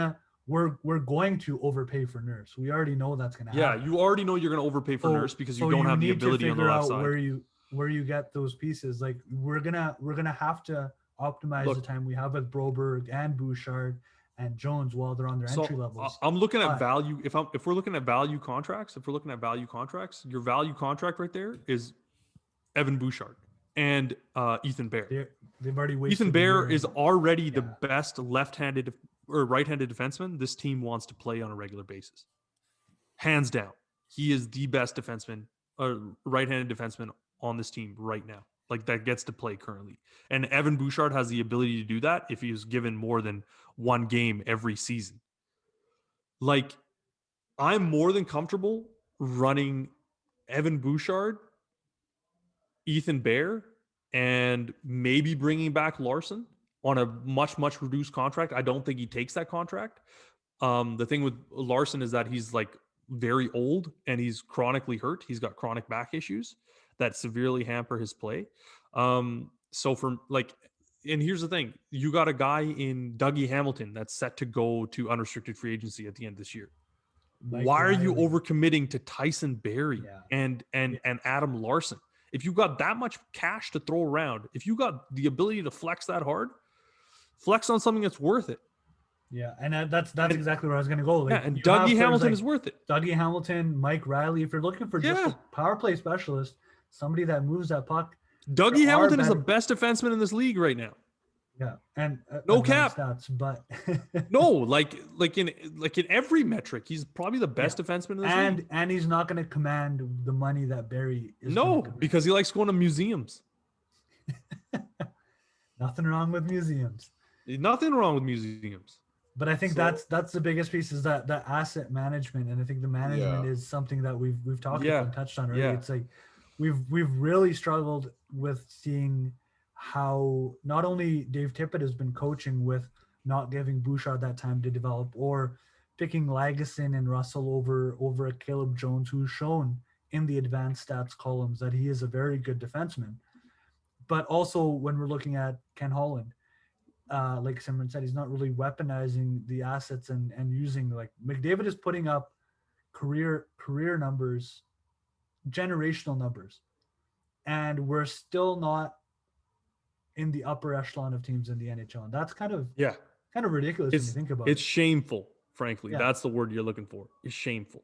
to overpay for Nurse. We already know that's gonna yeah, happen. you already know you're going to overpay for Nurse because you don't have the need to ability on the figure left out side. where you get those pieces. Like we're gonna have to optimize the Look. time we have with Broberg and Bouchard and Jones while they're on their entry levels. I'm looking at But- value. If we're looking at value contracts, your value contract right there is Evan Bouchard and Ethan Bear. They've already wasted. Ethan a Bear year is in- already the Yeah. best left-handed or right-handed defenseman this team wants to play on a regular basis. Hands down. He is the best defenseman, right-handed defenseman on this team right now. Like, that gets to play currently. And Evan Bouchard has the ability to do that if he was given more than one game every season. like I'm more than comfortable running Evan Bouchard, Ethan Bear, and maybe bringing back Larson on a much, much reduced contract. I don't think he takes that contract. The thing with Larson is that he's like very old and he's chronically hurt. He's got chronic back issues that severely hamper his play. So for like, and here's the thing, you got a guy in Dougie Hamilton that's set to go to unrestricted free agency at the end of this year. Mike Why are you Riley. overcommitting to Tyson Barrie and Adam Larson? If you got that much cash to throw around, if you got the ability to flex that hard, flex on something that's worth it. Yeah, and that's exactly where I was going to go. Like, Yeah, and you have Dougie players Hamilton like is worth it. Dougie Hamilton, Mike Riley. If you're looking for just a power play specialist, somebody that moves that puck. Dougie Hamilton is the best defenseman in this league right now. Yeah, and no cap stats, but no, like in every metric, he's probably the best defenseman in this league. And he's not going to command the money that Barrie is. No, because he likes going to museums. Nothing wrong with museums. Nothing wrong with museums. But I think that's the biggest piece is that asset management, and I think the management is something that we've talked about and touched on already. It's like we've really struggled with seeing how not only Dave Tippett has been coaching with not giving Bouchard that time to develop, or picking Lagesson and Russell over a Caleb Jones, who's shown in the advanced stats columns that he is a very good defenseman. But also when we're looking at Ken Holland, like Simran said, he's not really weaponizing the assets and using, like, McDavid is putting up career numbers, generational numbers, and we're still not in the upper echelon of teams in the NHL, and that's kind of ridiculous when you think about it. It's shameful, frankly. That's the word you're looking for. It's shameful.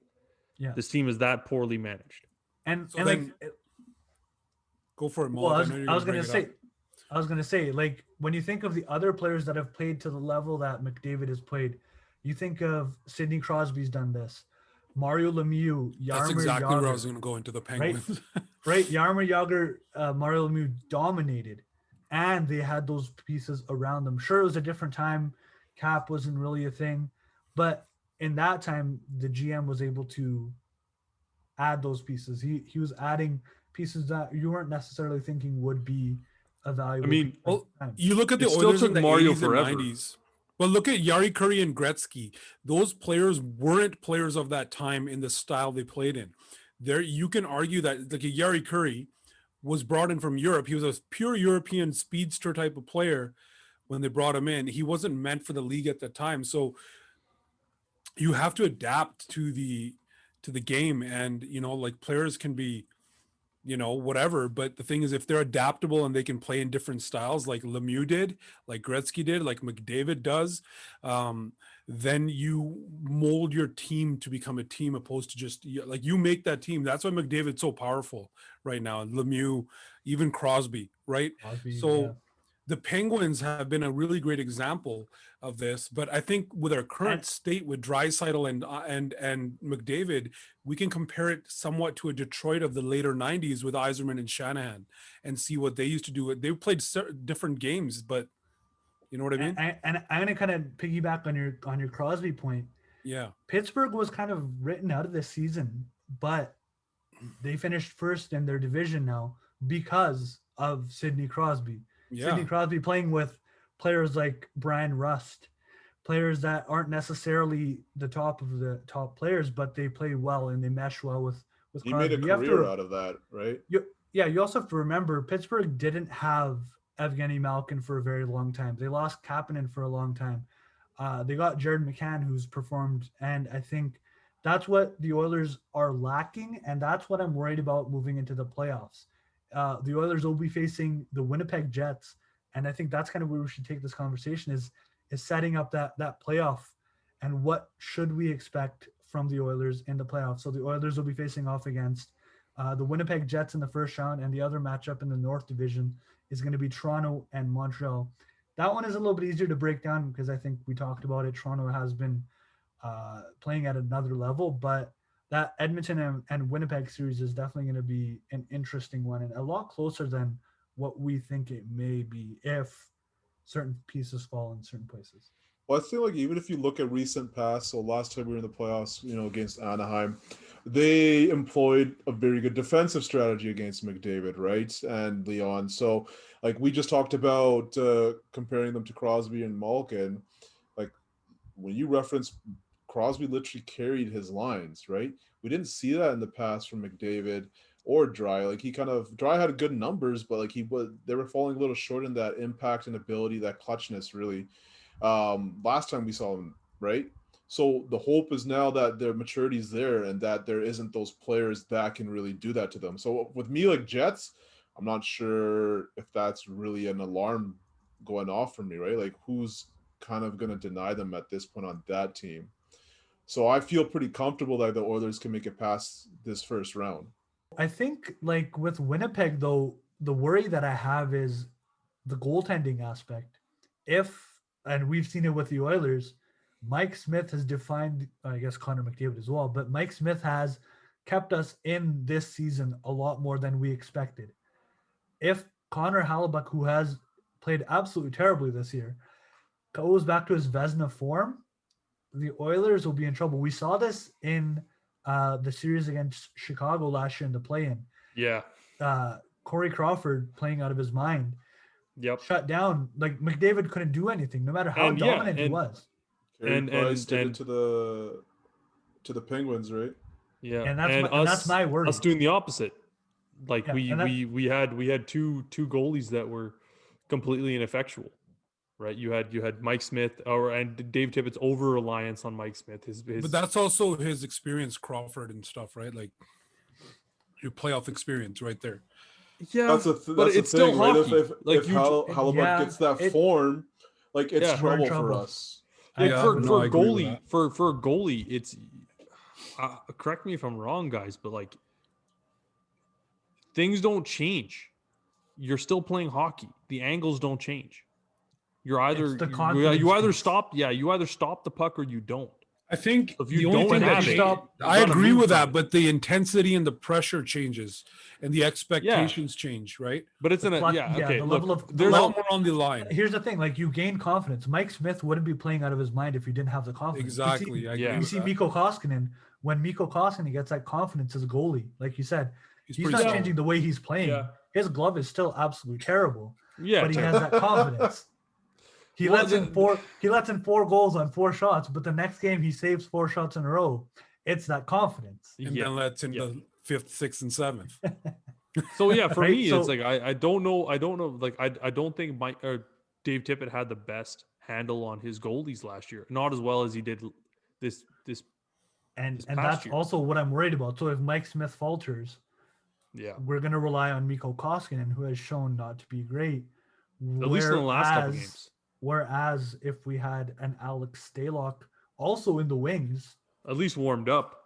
Yeah, this team is that poorly managed. And like, go for it, Mo. Well, I was gonna say, like, when you think of the other players that have played to the level that McDavid has played, you think of Sidney Crosby's done this, Mario Lemieux, Jaromir That's exactly Jagr, where I was going to go into the Penguins. Right? Jaromir Jagr, Mario Lemieux dominated, and they had those pieces around them. Sure, it was a different time. Cap wasn't really a thing, but in that time, the GM was able to add those pieces. He was adding pieces that you weren't necessarily thinking would be a valuable. I mean, you look at the Oilers in the 80s and 90s. Well, look at Jari Kurri and Gretzky. Those players weren't players of that time in the style they played in. There, you can argue that, like, Jari Kurri was brought in from Europe. He was a pure European speedster type of player when they brought him in. He wasn't meant for the league at the time. So you have to adapt to the game, and like, players can be whatever, but the thing is, if they're adaptable and they can play in different styles, like Lemieux did, like Gretzky did, like McDavid does, then you mold your team to become a team, opposed to just, like, you make that team. That's why McDavid's so powerful right now, and Lemieux, even Crosby, right? The Penguins have been a really great example of this, but I think with our current state with Draisaitl and McDavid, we can compare it somewhat to a Detroit of the later 90s with Yzerman and Shanahan, and see what they used to do. They played different games, but you know what I mean? And I'm gonna kind of piggyback on your Crosby point. Yeah, Pittsburgh was kind of written out of this season, but they finished first in their division now because of Sidney Crosby. Sidney Crosby playing with players like Brian Rust, players that aren't necessarily the top of the top players, but they play well and they mesh well with He Crosby. made a career out of that, right? You also have to remember Pittsburgh didn't have Evgeny Malkin for a very long time. They lost Kapanen for a long time. They got Jared McCann, who's performed, and I think that's what the Oilers are lacking, and that's what I'm worried about moving into the playoffs. The Oilers will be facing the Winnipeg Jets, and I think that's kind of where we should take this conversation is setting up that playoff, and what should we expect from the Oilers in the playoffs. So the Oilers will be facing off against the Winnipeg Jets in the first round, and the other matchup in the North Division is going to be Toronto and Montreal. That one is a little bit easier to break down because I think we talked about it. Toronto has been playing at another level, but that Edmonton and Winnipeg series is definitely going to be an interesting one, and a lot closer than what we think it may be if certain pieces fall in certain places. Well, I feel like even if you look at recent past, so last time we were in the playoffs, against Anaheim, they employed a very good defensive strategy against McDavid, right? And Leon. So, like we just talked about comparing them to Crosby and Malkin, like when you reference Crosby literally carried his lines, right? We didn't see that in the past from McDavid or Dry. Like Dry had good numbers, but like they were falling a little short in that impact and ability, that clutchness really. Last time we saw him, right? So the hope is now that their maturity is there and that there isn't those players that can really do that to them. So with me, like Jets, I'm not sure if that's really an alarm going off for me, right? Like who's kind of going to deny them at this point on that team? So I feel pretty comfortable that the Oilers can make it past this first round. I think like with Winnipeg though, the worry that I have is the goaltending aspect. And we've seen it with the Oilers, Mike Smith has defined, I guess Connor McDavid as well, but Mike Smith has kept us in this season a lot more than we expected. If Connor Hellebuyck, who has played absolutely terribly this year, goes back to his Vezina form, the Oilers will be in trouble. We saw this in the series against Chicago last year in the play-in. Yeah. Corey Crawford playing out of his mind. Yep. Shut down. Like McDavid couldn't do anything, no matter how dominant he was. Carey Price did it to the Penguins, right? Yeah, and that's my worry. Us doing the opposite. Like we had two goalies that were completely ineffectual, right? You had Mike Smith and Dave Tippett's over reliance on Mike Smith. But that's also his experience, Crawford and stuff, right? Like your playoff experience, right there. Yeah, but it's still right? hockey. If Hellebuyck gets that form, like it's trouble for us. Like for a goalie, it's correct me if I'm wrong, guys, but like things don't change. You're still playing hockey. The angles don't change. You're either you either stop the puck or you don't. I think if you don't have it, I agree with that, but the intensity and the pressure changes and the expectations change, right? But it's the level of there's a lot more on the line. Here's the thing, like you gain confidence. Mike Smith wouldn't be playing out of his mind if he didn't have the confidence. Exactly. You see Mikko Koskinen, when Mikko Koskinen gets that confidence as a goalie, like you said, he's not changing the way he's playing. Yeah. His glove is still absolutely terrible. Yeah, but he has that confidence. He lets in 4 goals on 4 shots, but the next game he saves 4 shots in a row. It's that confidence. And then lets in the 5th, 6th, and 7th. So yeah, for me, it's like I don't know. Like I don't think Dave Tippett had the best handle on his goalies last year. Not as well as he did this and that's year. Also what I'm worried about. So if Mike Smith falters, we're gonna rely on Mikko Koskinen, who has shown not to be great. At least in the last couple games. Whereas if we had an Alex Stalock also in the wings, at least warmed up,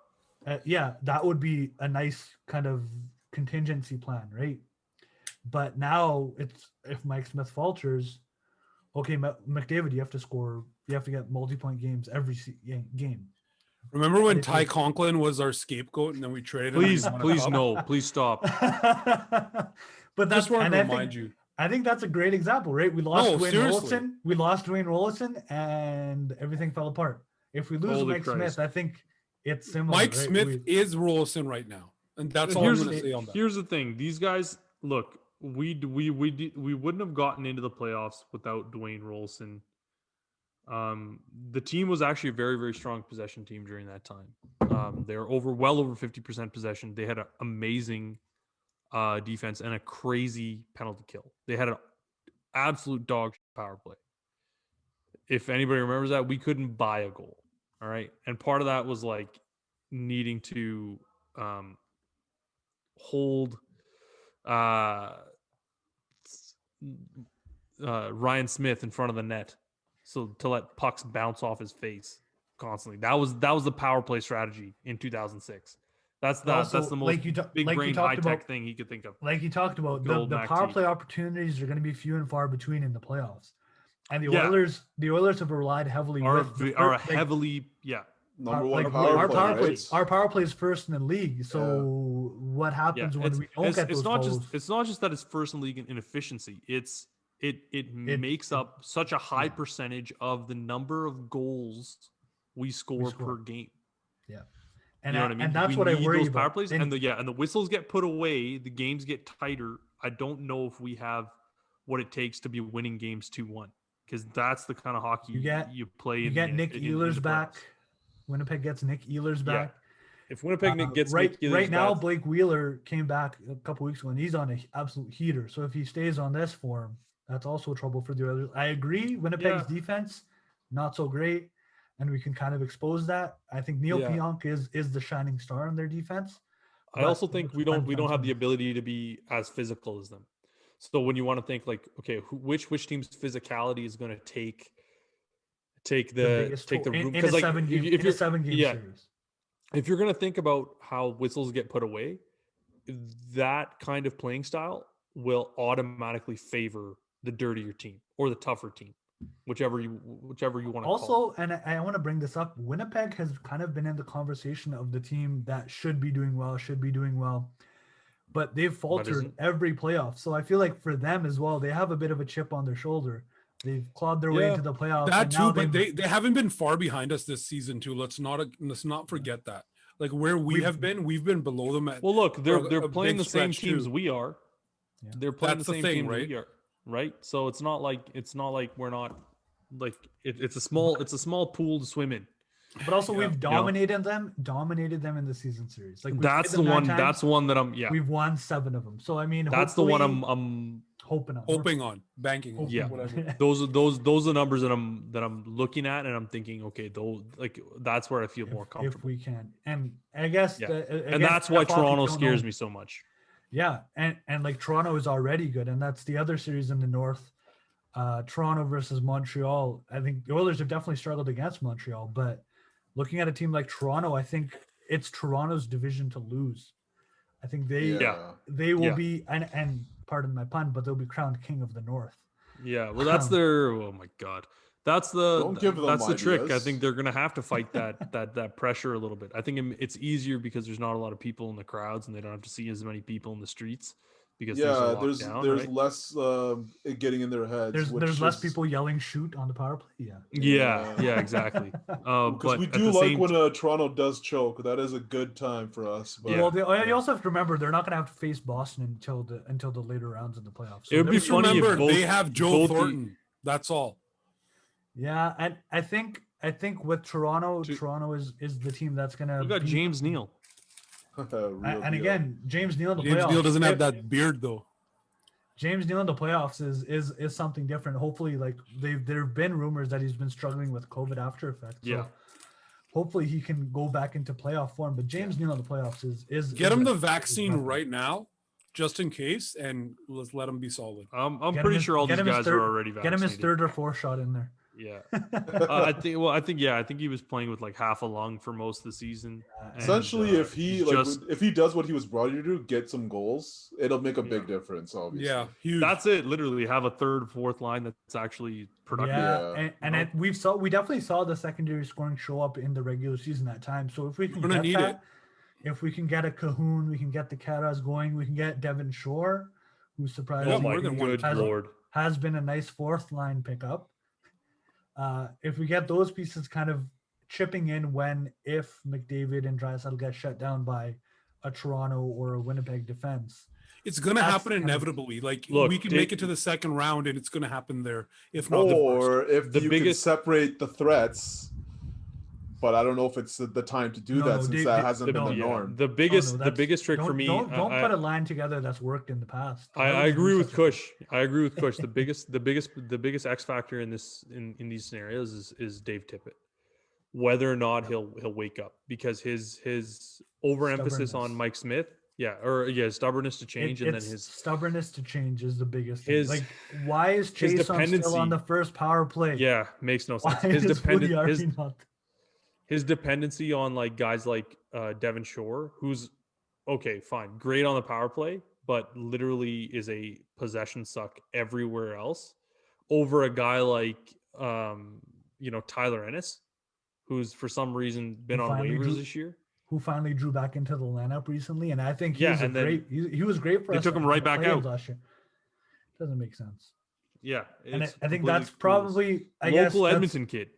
that would be a nice kind of contingency plan, right? But now it's if Mike Smith falters, okay, McDavid, you have to get multi-point games every game. Remember when Ty Conklin was our scapegoat and then we traded him? Please no, please stop. But that's what I remind you. I think that's a great example, right? We lost Dwayne Rollison, and everything fell apart. If we lose Mike Smith, I think it's similar. Mike Smith is Rollison right now, and that's all I'm going to say on that. Here's the thing: these guys, look, we wouldn't have gotten into the playoffs without Dwayne Rollison. The team was actually a very, very strong possession team during that time. They were well over 50% possession. They had an amazing defense and a crazy penalty kill. They had an absolute dog power play. If anybody remembers that, we couldn't buy a goal. All right. And part of that was like needing to hold Ryan Smith in front of the net. So to let pucks bounce off his face constantly. That was the power play strategy in 2006. That's the most big brain high tech thing he could think of. Like you talked about, the power play opportunities are going to be few and far between in the playoffs, and the Oilers have relied heavily number one power play. Our power play is first in the league. So what happens when we don't get those goals? It's not just that it's first in the league in efficiency. It's it makes up such a high percentage of the number of goals we score per game. Yeah. You know what I mean? And that's We what I need worry those power about. plays, and the whistles get put away, the games get tighter. I don't know if we have what it takes to be winning games 2-1, because that's the kind of hockey you play. You get Nick Ehlers back. Winnipeg gets Nick Ehlers back. If Winnipeg gets right, Nick Ehlers right now, back, Blake Wheeler came back a couple weeks ago, and he's on an absolute heater. So if he stays on this form, that's also trouble for the Oilers. I agree. Winnipeg's defense, not so great, and we can kind of expose that. I think Neil Pionk is the shining star in their defense. I also think we don't have the ability to be as physical as them. So when you want to think like, okay, which team's physicality is going to take the room, because like if you're 7-game series. If you're going to think about how whistles get put away, that kind of playing style will automatically favor the dirtier team or the tougher team, whichever you want to also call it. And I want to bring this up, Winnipeg has kind of been in the conversation of the team that should be doing well, but they've faltered every playoff. So I feel like for them as well, they have a bit of a chip on their shoulder. They've clawed their way into the playoffs. That too, but they haven't been far behind us this season too. Let's not forget that. Like where we've been below them. Well, look, they're playing the same teams we are. Yeah. They're playing That's the same the thing, teams right? we are, right? So it's not like we're not like it's a small pool to swim in. But also we've dominated them in the season series. Like that's the one. That's one that I'm. Yeah, we've won 7 of them. So I mean, that's the one I'm hoping on, banking on. Yeah, those are the numbers that I'm looking at, and I'm thinking, okay, that's where I feel more comfortable if we can. And I guess, and that's why Toronto scares me so much. Yeah, and like Toronto is already good, and that's the other series in the North. Toronto versus Montreal. I think the Oilers have definitely struggled against Montreal, but looking at a team like Toronto, I think it's Toronto's division to lose. I think they will be, and pardon my pun, but they'll be crowned king of the North. Yeah, well, that's their. Oh my God, that's the trick. I ideas. think they're gonna have to fight that pressure a little bit. I think it's easier because there's not a lot of people in the crowds, and they don't have to see as many people in the streets because there's less getting in their heads. There's less people yelling shoot on the power play. Yeah, exactly. Because we do like when Toronto does choke. That is a good time for us. But, well, you also have to remember they're not going to have to face Boston until the later rounds of the playoffs. So it would be funny if they have Joe Thornton. That's all. Yeah, and I think with Toronto is the team that's going to. We got James Neal. And again, James Neal in the playoffs. James Neal doesn't have that beard though. James Neal in the playoffs is something different. Hopefully, like there have been rumors that he's been struggling with COVID after effects. So hopefully he can go back into playoff form. But James Neal in the playoffs is get him the vaccine right now, just in case, and let's let him be solid. I'm pretty sure all these guys are already vaccinated. Get him his 3rd or 4th shot in there. Yeah, I think he was playing with like half a lung for most of the season. Essentially, if he does what he was brought here to do, get some goals, it'll make a big difference. Obviously, huge. That's it. Literally, have a 3rd, 4th line that's actually productive. Yeah, we definitely saw the secondary scoring show up in the regular season at times. So if we can get that, if we can get a Cahoon, we can get the Caras going, we can get Devin Shore, who's surprisingly has been a nice 4th line pickup. If we get those pieces kind of chipping in if McDavid and Draisaitl get shut down by a Toronto or a Winnipeg defense, it's going to happen inevitably. We can make it to the 2nd round, and it's going to happen there. If not, can separate the threats. But I don't know if it's the time to do that since that hasn't been the norm. The biggest trick for me. Don't put a line together that's worked in the past. I agree with Kush. The biggest X factor in these scenarios is Dave Tippett. Whether or not he'll wake up, because his overemphasis on Mike Smith, stubbornness to change, and then his stubbornness to change is the biggest thing. Why is Chase still on the first power play? Yeah, makes no sense. His dependency on like guys like Devin Shore, who's okay, fine, great on the power play, but literally is a possession suck everywhere else, over a guy like Tyler Ennis, who's for some reason been on waivers this year, who finally drew back into the lineup recently, and I think he was great for us. They took him right back out last year. Doesn't make sense. Yeah, And it's I think completely that's clueless. probably, I guess, Local that's, Edmonton kid.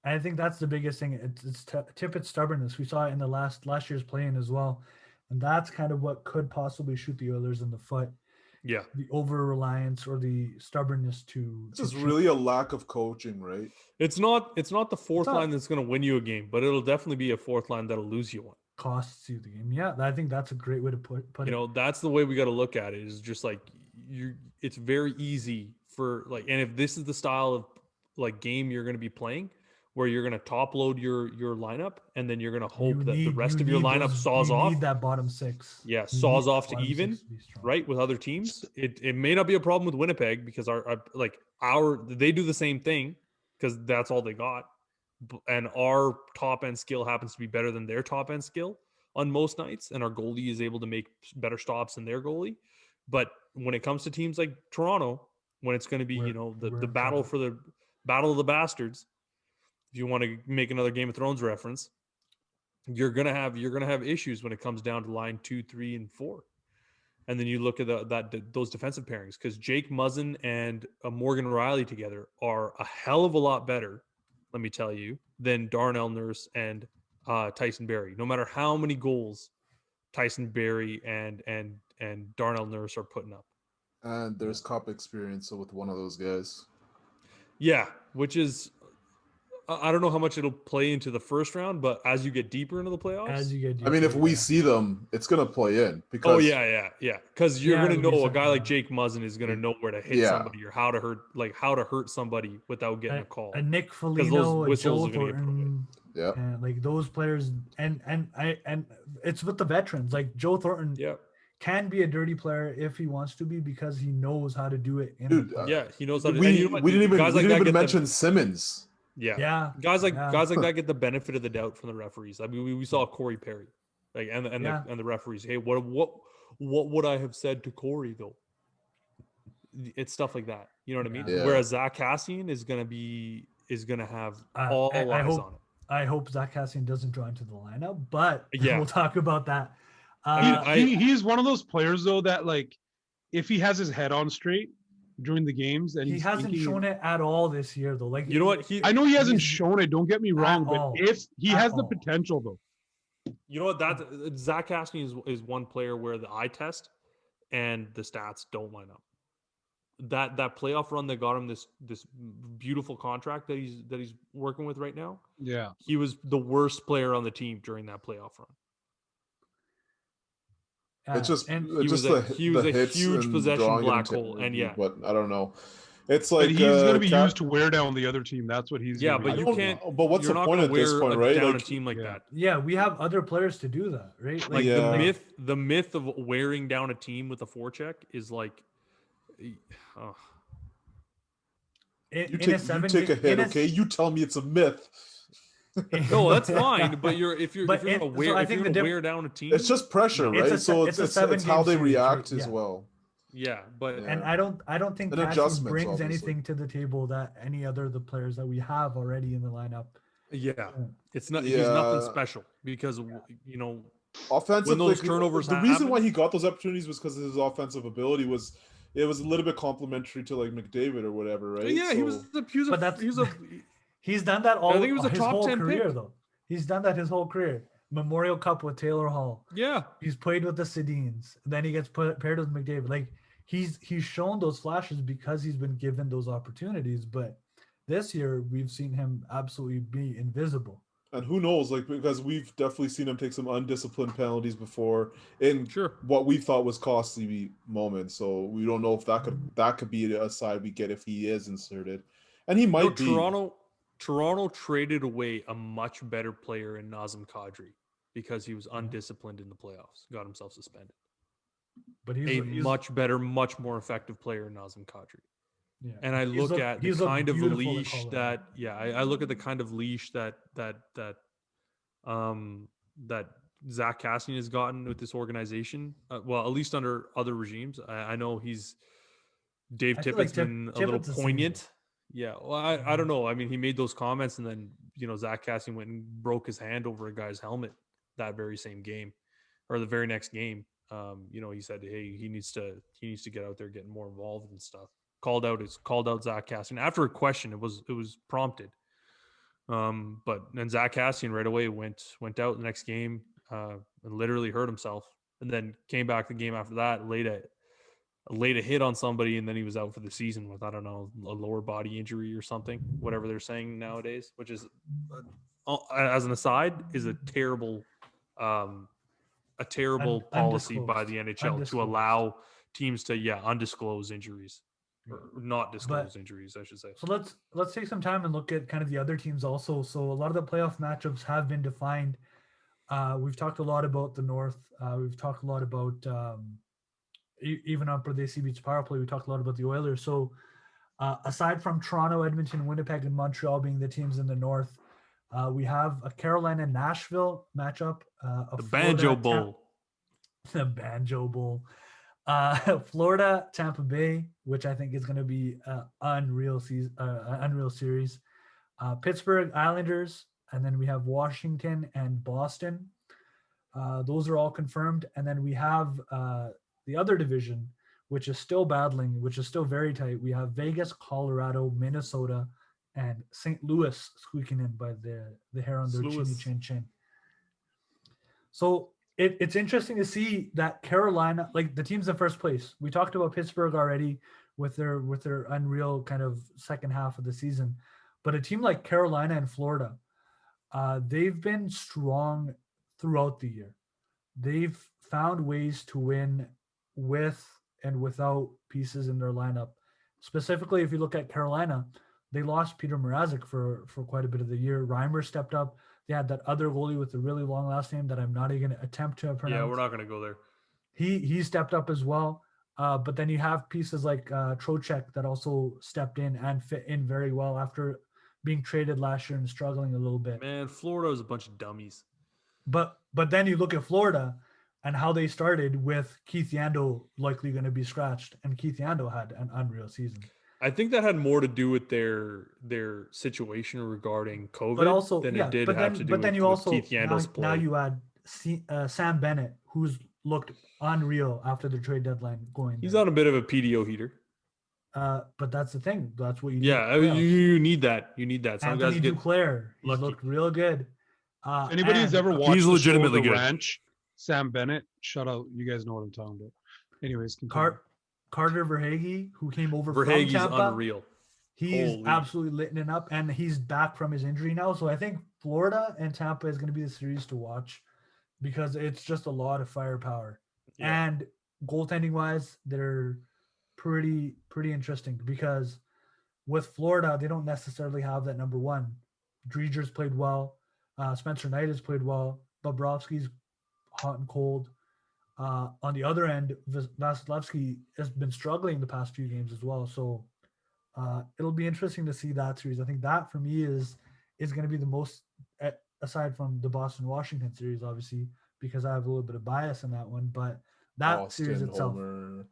I think that's the biggest thing. It's Tippett's stubbornness. We saw it in the last year's playing as well, and that's kind of what could possibly shoot the Oilers in the foot. Yeah, The over reliance or the stubbornness to It's just change really a lack of coaching, right? it's not the fourth not- line that's going to win you a game, but it'll definitely be a fourth line that'll lose you one. costs you the game. Yeah, I think that's a great way to put You it. know, that's the way we got to look at it. Is just like it's very easy for like, and if this is the style of like game you're going to be playing, where you're going to top load your lineup, and then you're going to hope that the rest of your lineup saws you off. need that bottom six. Yeah, You saws need off that to bottom even, six to be strong. right, with other teams. It may not be a problem with Winnipeg because they do the same thing because that's all they got, and our top end skill happens to be better than their top end skill on most nights, and our goalie is able to make better stops than their goalie. But when it comes to teams like Toronto, when it's going to be We're the in battle trouble. for the battle of the bastards, if you want to make another Game of Thrones reference, you're gonna have issues when it comes down to line 2, 3, and 4. And then you look at those defensive pairings, because Jake Muzzin and Morgan Riley together are a hell of a lot better, let me tell you, than Darnell Nurse and Tyson Berry. No matter how many goals Tyson Berry and Darnell Nurse are putting up. And there's cup experience with one of those guys. Yeah, which is, I don't know how much it'll play into the first round, but as you get deeper into the playoffs, As you get I mean, if deeper, we yeah. see them, it's gonna play in because oh yeah, because you're Yeah, gonna it'll be know a guy something. like Jake Muzzin is gonna know where to hit Yeah. somebody or how to hurt somebody without getting a call. a Nick those Foligno, a whistles Joe are gonna get put away. Thornton, yeah, and like those players, and it's with the veterans. Like Joe Thornton Yeah, can be a dirty player if he wants to be because he knows how to do it. dude. yeah, he knows how to. we and you know what? we didn't even Guys we like didn't that even get mention Simmons. yeah, guys like that get the benefit of the doubt from the referees. I mean, we saw Corey Perry, like and the referees. Hey, what would I have said to Corey though? It's stuff like that. You know what I mean? Yeah. Whereas Zach Cassian is gonna have all I eyes hope on it. I hope Zach Cassian doesn't draw into the lineup, but Yeah. we'll talk about that. He's one of those players though that like if he has his head on straight during the games and he hasn't shown it at all this year, though. Like You know what? I know he hasn't he's- shown it, don't get me wrong, but all. if he At has the all. potential though. You know what? That Zach Cassian is one player where the eye test and the stats don't line up. That playoff run that got him this beautiful contract that he's working with right now. Yeah. He was the worst player on the team during that playoff run. It's just and He was a hits huge and possession drawing it black into hole, and energy, yeah. but I don't know. It's like But he's going to be Cap- used to wear down the other team. That's what he's Yeah, gonna be but I you don't can't. know, but what's you're the not point gonna at this wear point, right? down Like, a team like Yeah. that. yeah, we have other players to do that, right? Like Yeah. the myth of wearing down a team with a forecheck is like, oh, you take a hit, okay? You tell me it's a myth. no, that's fine. But if you're But gonna so wear I if think you're the gonna diff- wear down a team, It's just pressure, It's right? a So it's a it's seven-game how they series, react right? as Yeah. well. yeah. But Yeah. And I don't think And Cassian adjustments, brings obviously. anything to the table that any other of the players that we have already in the lineup. yeah, it's not. Yeah. He's nothing special because you know Offensive, when those like, turnovers the reason why happen- he got those opportunities was because his offensive ability was a little bit complimentary to like McDavid or whatever, right? yeah, he was So- but that's He's done that all I think he was a his top whole 10 career, pick. though. He's done that his whole career. Memorial Cup with Taylor Hall. yeah. He's played with the Sedins. Then he gets paired with McDavid. Like he's shown those flashes because he's been given those opportunities. But this year we've seen him absolutely be invisible. And who knows, like, because we've definitely seen him take some undisciplined penalties before in Sure. what we thought was costly moments. So we don't know if that could be a side we get if he is inserted, and he might be. Toronto traded away a much better player in Nazem Kadri because he was undisciplined in the playoffs, got himself suspended. But A he's much better, much more effective player in Nazem Kadri. yeah. And I He's look looked- at the he's looked kind of beautiful to leash Colorado. I look at the kind of leash that Zach Cassian has gotten with this organization. Well, at least under other regimes. I know Dave I feel like Tippett's been a little Tippett's the same. poignant. Yeah, well, I don't know. I mean, he made those comments, and then Zach Cassian went and broke his hand over a guy's helmet that very same game, or the very next game. He said, "Hey, he needs to get out there, getting more involved and stuff." called out Zach Cassian after a question. It was prompted. But then Zach Cassian right away went out the next game and literally hurt himself, and then came back the game after that, laid a hit on somebody, and then he was out for the season with, I don't know, a lower body injury or something, whatever they're saying nowadays, which is, as an aside, is a terrible policy by the NHL to allow teams to undisclose injuries or not disclose injuries, I should say. So let's take some time and look at kind of the other teams also. So a lot of the playoff matchups have been defined. We've talked a lot about the North. We've talked a lot about even on Pardesi Beats Power Play, we talked a lot about the Oilers. So aside from Toronto, Edmonton, Winnipeg, and Montreal being the teams in the North, we have a Carolina-Nashville matchup. The Banjo Bowl. The Banjo Bowl. Florida, Tampa Bay, which I think is going to be an unreal series. Pittsburgh Islanders, and then we have Washington and Boston. Those are all confirmed. And then we have the other division, which is still battling, which is still very tight. We have Vegas, Colorado, Minnesota, and St. Louis squeaking in by the hair on their chin. So it's interesting to see that Carolina, like the teams in first place. We talked about Pittsburgh already with their unreal kind of second half of the season, but a team like Carolina and Florida, they've been strong throughout the year. They've found ways to win with and without pieces in their lineup. Specifically, if you look at Carolina, they lost Peter Mrazek for quite a bit of the year. Reimer stepped up. They had that other goalie with a really long last name that I'm not even going to attempt to pronounce. Yeah, we're not going to go there. He stepped up as well. But then you have pieces like Trocheck that also stepped in and fit in very well after being traded last year and struggling a little bit. Man, Florida is a bunch of dummies. But then you look at Florida and how they started with Keith Yandel likely going to be scratched, and Keith Yandel had an unreal season. I think that had more to do with their situation regarding COVID but also, than yeah, it did but have then, to do but then with, you also, Keith Yandel's play. Now you add Sam Bennett, who's looked unreal after the trade deadline going. He's on a bit of a PDO heater. But that's the thing. That's what you need. Yeah, you need that. You need that. Some Anthony guys Duclair, he's lucky. looked real good. Anybody who's ever watched he's legitimately the good. Ranch, Sam Bennett, shout out. You guys know what I'm talking about. Anyways, Carter Verhaeghe, who came over Verhaeghe's from Tampa, unreal. he's absolutely litting it up, and he's back from his injury now. So I think Florida and Tampa is going to be the series to watch because it's just a lot of firepower. Yeah. And goaltending wise, they're pretty interesting because with Florida, they don't necessarily have that number one. Dreger's played well. Spencer Knight has played well. Bobrovsky's hot and cold. On the other end, Vasilevsky has been struggling the past few games as well. So it'll be interesting to see that series. I think that for me is going to be the most, aside from the Boston-Washington series, obviously, because I have a little bit of bias in that one. But that Boston, series itself. Homer.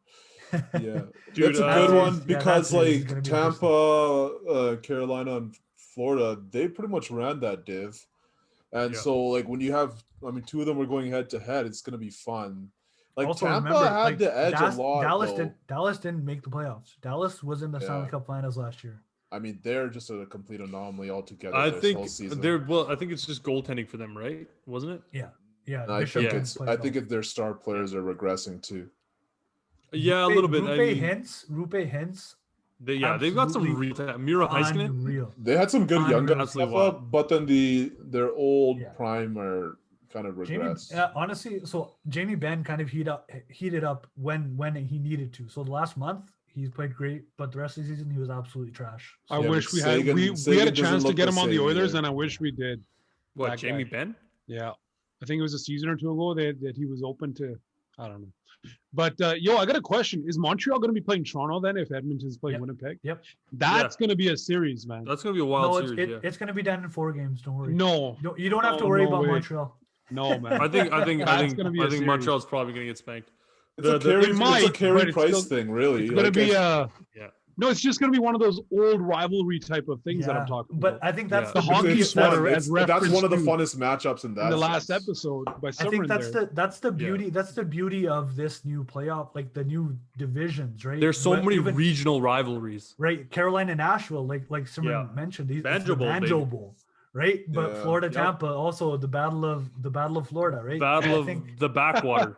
Yeah, Dude, that's a good one that because series like Tampa, Carolina, and Florida, they pretty much ran that div. And so, like, when you have, I mean, two of them were going head to head, it's going to be fun. Like, also, Tampa remember, had like, the edge a lot. Dallas didn't make the playoffs. Dallas was in the Stanley Cup Finals last year. I mean, they're just a complete anomaly altogether. I this think whole season. I think it's just goaltending for them, right? Wasn't it? Yeah. I think their star players are regressing too. Yeah, a little bit. Roope Hintz. They've got some real Miro Heiskanen. They had some good young guys, but then their old Yeah. prime are kind of regressed. Honestly, so Jamie Benn kind of heated up when he needed to. So the last month he's played great, but the rest of the season he was absolutely trash. I wish we had a chance to get him on the Oilers, and I wish we did. What, Jamie Benn? Yeah, I think it was a season or two ago that he was open to. I don't know. But I got a question. Is Montreal going to be playing Toronto then if Edmonton's playing Winnipeg? Yep. That's going to be a series, man. That's going to be a wild series. It's going to be done in 4 games. Don't worry. No. You don't have to worry about Montreal. No, man. I think Montreal's probably going to get spanked. It's a Carey Price thing, really. It's going to be No, it's just going to be one of those old rivalry type of things that I'm talking but about. I think that's Yeah. The hockey It's that fun. are as That's one of the referenced funnest matchups in that. in the last sense. episode by I Summer think in that's there. that's the beauty. That's the beauty of this new playoff, like the new divisions, right? There's so But many even- regional rivalries. right? Carolina, Nashville, like Simon Yeah. mentioned, it's Banjo the Bowl, Banjo baby. Bowl, right? But Yeah. Florida, Yep. Tampa, also the Battle of Florida, right? Battle I of think the backwater.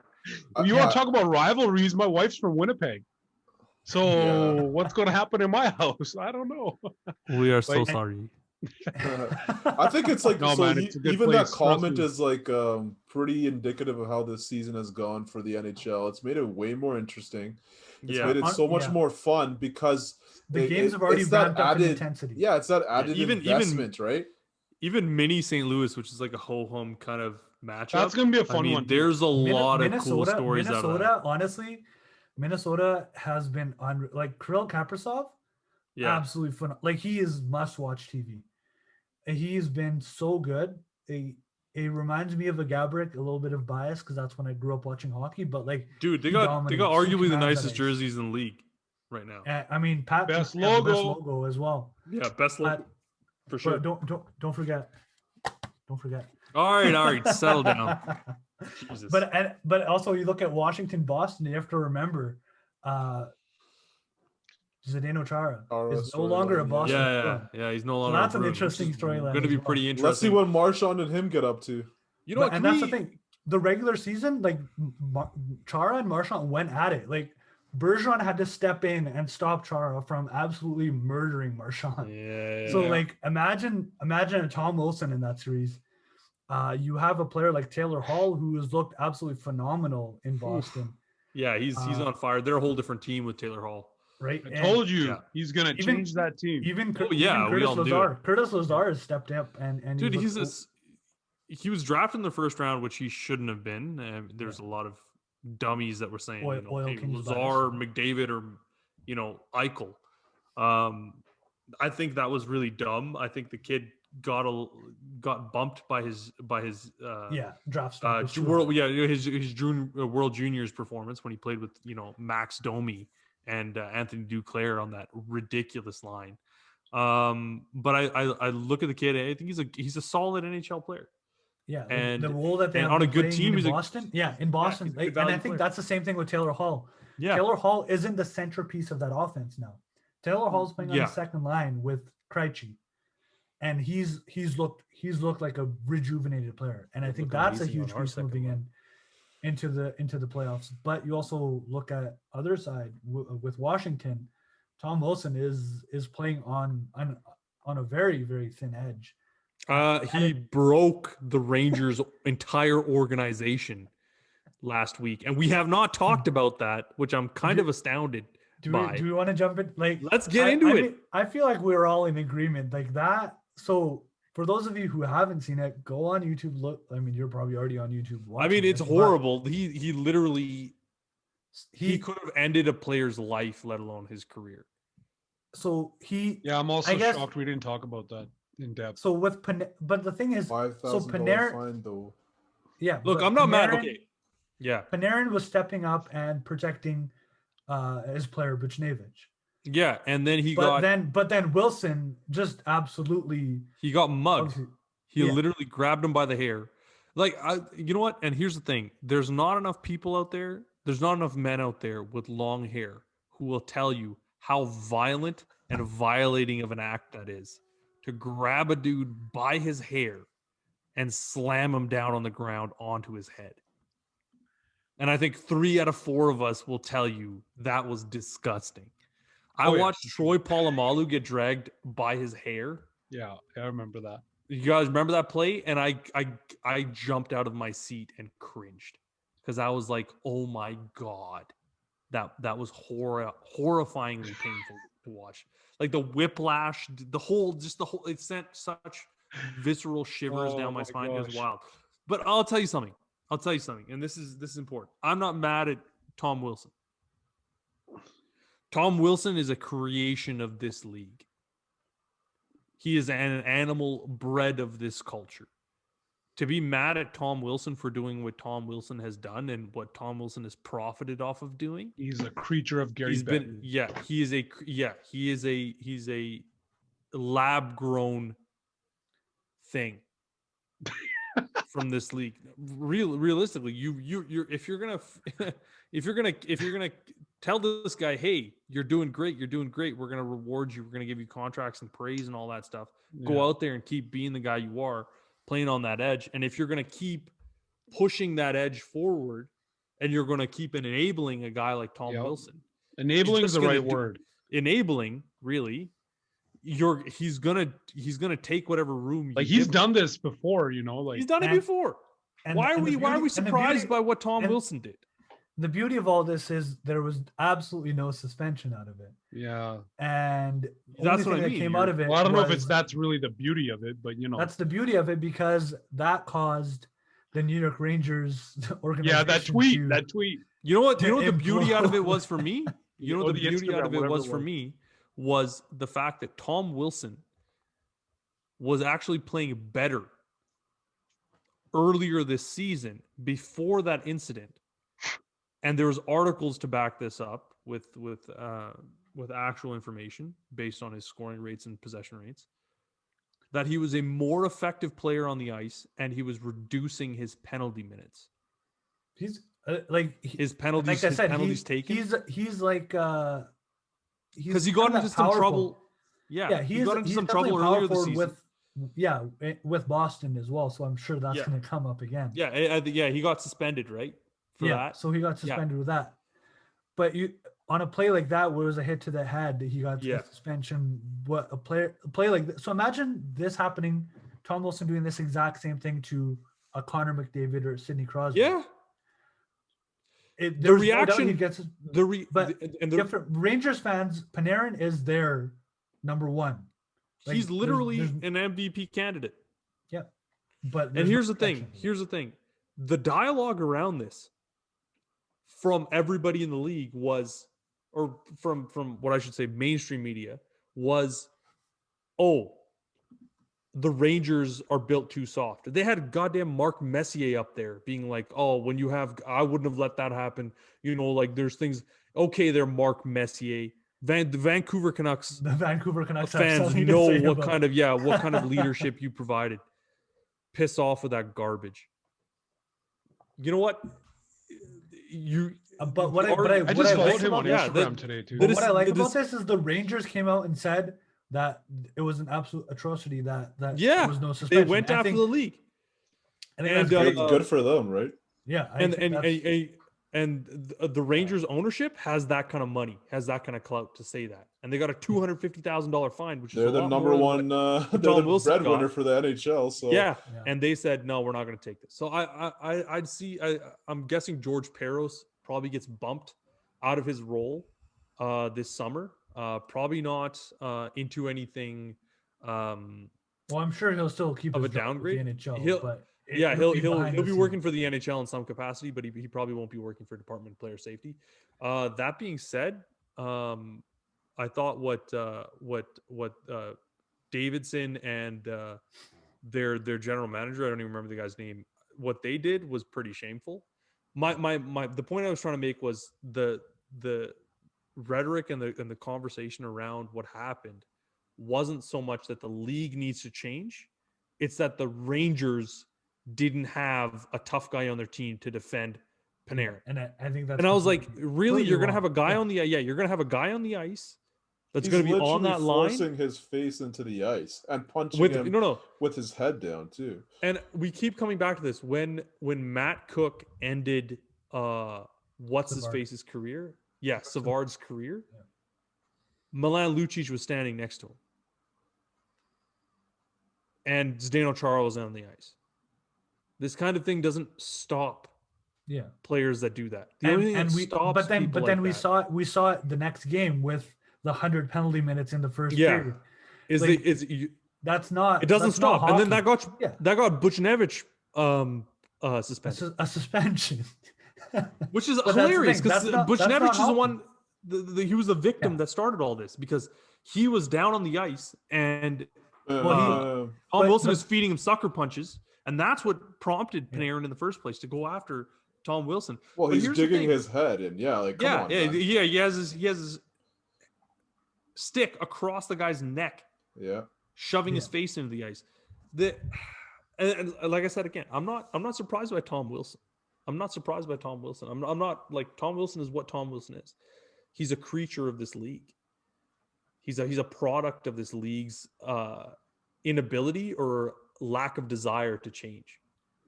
You want to talk about rivalries? My wife's from Winnipeg. So Yeah. what's going to happen in my house? I don't know. We are so Like- sorry. I think it's like No, so man, he- it's a good even place, that trust comment me. is like pretty indicative of how this season has gone for the NHL. It's made it way more interesting. It's Yeah. made it so much Yeah. more fun because the games have already it's that ramped up in added- intensity. Yeah, it's that added even- investment, right? Even mini St. Louis, which is like a ho-hum kind of matchup. That's going to be a I fun mean, one. there's a lot of cool stories out of Minnesota, that. honestly, Minnesota has been on like Kirill Kaprizov. Yeah. Absolutely fun. Like he is must-watch TV. And he's been so good. It reminds me of a Gabrick, a little bit of bias because that's when I grew up watching hockey. But like, Dude, they he got dominates. He arguably the commands that nicest ice. jerseys in the league right now. I mean, Pat Best has the best logo. logo as well. Yeah, best look But- for sure. But don't forget. Don't forget. All right, settle down. Jesus. But also you look at Washington, Boston, you have to remember Zdeno Chara Chara is no longer a storyline, Boston. yeah, Player. he's no So longer. that's an Bruin, interesting which is storyline Going to as be well. pretty Let's see interesting. what Marchand and him get up to. You know what? And that's the thing. The regular season, like Chara and Marchand went at it. Like Bergeron had to step in and stop Chara from absolutely murdering Marchand. Yeah. So like imagine a Tom Wilson in that series. You have a player like Taylor Hall who has looked absolutely phenomenal in Boston, yeah, he's on fire. They're a whole different team with Taylor Hall. right? I And told you yeah. he's going to Even- change that team. even, Oh, yeah, even we Curtis all knew Lazar. Curtis Lazar has stepped up and Dude, he's he was drafted in the first round, which he shouldn't have been. There's a lot of dummies that were saying, Oil hey, Kings Lazar, bias. McDavid, or Eichel. I think that was really dumb. I think the kid got bumped by his draft stock. was too world his World Juniors performance when he played with Max Domi and Anthony Duclair on that ridiculous line. But I look at the kid. I think he's a solid NHL player. Yeah, And- the role that they and have on a been good playing team, in he's a- Boston. In Boston, he's a good and I value think player. that's the same thing with Taylor Hall. Yeah, Taylor Hall isn't the centerpiece of that offense now. Taylor Hall's playing on Yeah. the second line with Krejci, and he's looked like a rejuvenated player. And I He'd think look that's a amazing on huge our piece second moving line. into the playoffs. But you also look at other side with Washington. Tom Wilson is playing on a very, very thin edge. he broke the Rangers' entire organization last week, and we have not talked about that, which I'm kind of astounded by. Do we want to jump in? Like, Let's get into it. mean, I feel like we're all in agreement like that. So for those of you who haven't seen it, go on YouTube. Look, I mean, you're probably already on YouTube. I Watching mean, it's it, but horrible. He literally he He could have ended a player's life, let alone his career. Yeah, I'm also I guess- shocked we didn't talk about that in depth. So with but the thing is, $5,000 Panarin- fine though. yeah. Look, but I'm not mad. Panarin- Okay, yeah, Panarin was stepping up and protecting his player Buchnevich. yeah, and then he But got then Wilson just absolutely mugged. obviously- He yeah. literally grabbed him by the hair. Like, you know what? And here's the thing: there's not enough people out there. There's not enough men out there with long hair who will tell you how violent and violating of an act that is to grab a dude by his hair and slam him down on the ground onto his head. And I think 3 out of 4 of us will tell you that was disgusting. I Oh, yeah. watched Troy Polamalu get dragged by his hair. Yeah, I remember that. You guys remember that play? And I jumped out of my seat and cringed because I was like, oh my God, that was horrifyingly painful to watch. Like the whiplash, the whole, it sent such visceral shivers Oh down my my spine. It was gosh. wild. But I'll tell you something. And this is important. I'm not mad at Tom Wilson. Tom Wilson is a creation of this league. He is an animal bred of this culture. to be mad at Tom Wilson for doing what Tom Wilson has done and what Tom Wilson has profited off of doing. He's a creature of Gary He's Bettman. been, he's a lab grown thing from this league. Realistically, you're if you're gonna tell this guy, hey, you're doing great, we're gonna reward you, we're gonna give you contracts and praise and all that stuff. Go out there and keep being the guy you are, playing on that edge. And if you're gonna keep pushing that edge forward, and you're gonna keep enabling a guy like Tom Wilson, enabling is the right word. Enabling, really. He's gonna take whatever room like he's done this before, like he's done it before. Why are we surprised by what Tom Wilson did? The beauty of all this is there was absolutely no suspension out of it. Yeah, and that's what I mean. That came out of it. Well, I don't know if that's really the beauty of it, but that's the beauty of it, because that caused the New York Rangers organization. Yeah, that tweet. You know what? The beauty out of it was for me. You know what the beauty out of it was for me was the fact that Tom Wilson was actually playing better earlier this season before that incident. And there was articles to back this up with actual information based on his scoring rates and possession rates, that he was a more effective player on the ice and he was reducing his penalty minutes. He's his penalties, like I said, penalties taken. He's like because he got into some trouble. Yeah, he got into some trouble earlier this season. With Boston as well. So I'm sure that's going to come up again. Yeah, he got suspended, right? For that. So he got suspended with that. But on a play like that, where it was a hit to the head, he got suspension. What a play like this. So imagine this happening, Tom Wilson doing this exact same thing to a Connor McDavid or Sidney Crosby. Yeah. The reaction he gets, for Rangers fans, Panarin is their number one. Like, he's literally an MVP candidate. Yeah, and here's the thing. The dialogue around this from everybody in the league was, or from what I should say, mainstream media was, the Rangers are built too soft. They had goddamn Mark Messier up there being like, I wouldn't have let that happen. There's things. Okay, they're Mark Messier. The Vancouver Canucks fans know what kind of leadership you provided. Piss off with that garbage. You know what? I just followed him on Instagram today too. What I like about this is the Rangers came out and said that it was an absolute atrocity that there was no suspension. They went after the league. And good for them, right? Yeah. And the Rangers ownership has that kind of money, has that kind of clout to say that. And they got a $250,000 fine, which is they're the number one they're the breadwinner for the NHL. So and they said, no, we're not going to take this. So I'm guessing George Peros probably gets bumped out of his role this summer. Probably not into anything. Well, I'm sure he'll still keep of a downgrade. The NHL, he'll be working for the NHL in some capacity, but he probably won't be working for Department of Player Safety. That being said, I thought what Davidson and their general manager, I don't even remember the guy's name, what they did was pretty shameful. The point I was trying to make was the rhetoric and the conversation around what happened wasn't so much that the league needs to change, it's that the Rangers didn't have a tough guy on their team to defend Panarin. And I think that's. And I was like, really, you're gonna have a guy on the you're gonna have a guy on the ice that's gonna be on that line, forcing his face into the ice and punching him with his head down too. And we keep coming back to this when Matt Cook ended Savard's career. Yeah, Savard's career. Yeah. Milan Lucic was standing next to him. And Zdeno Chara was on the ice. This kind of thing doesn't stop players that do that. But then we saw it the next game with the 100 penalty minutes in the first period. That's not. It doesn't stop. And then that got Buchnevich suspended. A suspension. Which is hilarious because Buchnevich is the one. He was the victim that started all this because he was down on the ice and Tom Wilson is feeding him sucker punches. And that's what prompted Panarin in the first place to go after Tom Wilson. Well, But he's here's the digging thing. his head in. Yeah, like come on, man. He has his stick across the guy's neck, shoving his face into the ice. And like I said again, I'm not surprised by Tom Wilson. I'm not surprised by Tom Wilson. I'm not like Tom Wilson is what Tom Wilson is. He's a creature of this league. He's a product of this league's inability or lack of desire to change.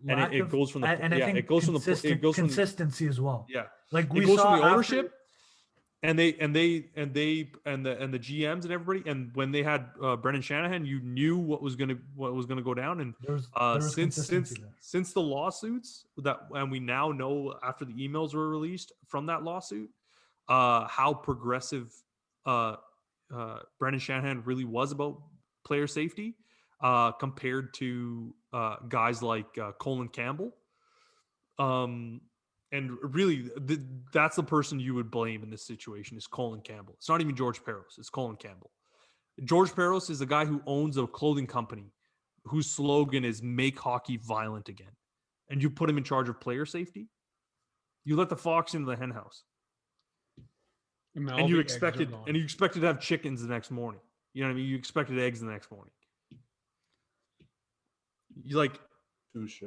And it goes from the it goes from the consistency as well. Yeah, like we it goes saw from the ownership. After, And the GMs and everybody, and when they had Brendan Shanahan, you knew what was gonna go down. And there was since the lawsuits and we now know after the emails were released from that lawsuit, how progressive Brendan Shanahan really was about player safety compared to guys like Colin Campbell. And really, that's the person you would blame in this situation is Colin Campbell. It's not even George Peros. It's Colin Campbell. George Peros is the guy who owns a clothing company whose slogan is "Make hockey violent again." And you put him in charge of player safety. You let the fox into the hen house. And you expected to have chickens the next morning. You know what I mean? You expected eggs the next morning. You like touche.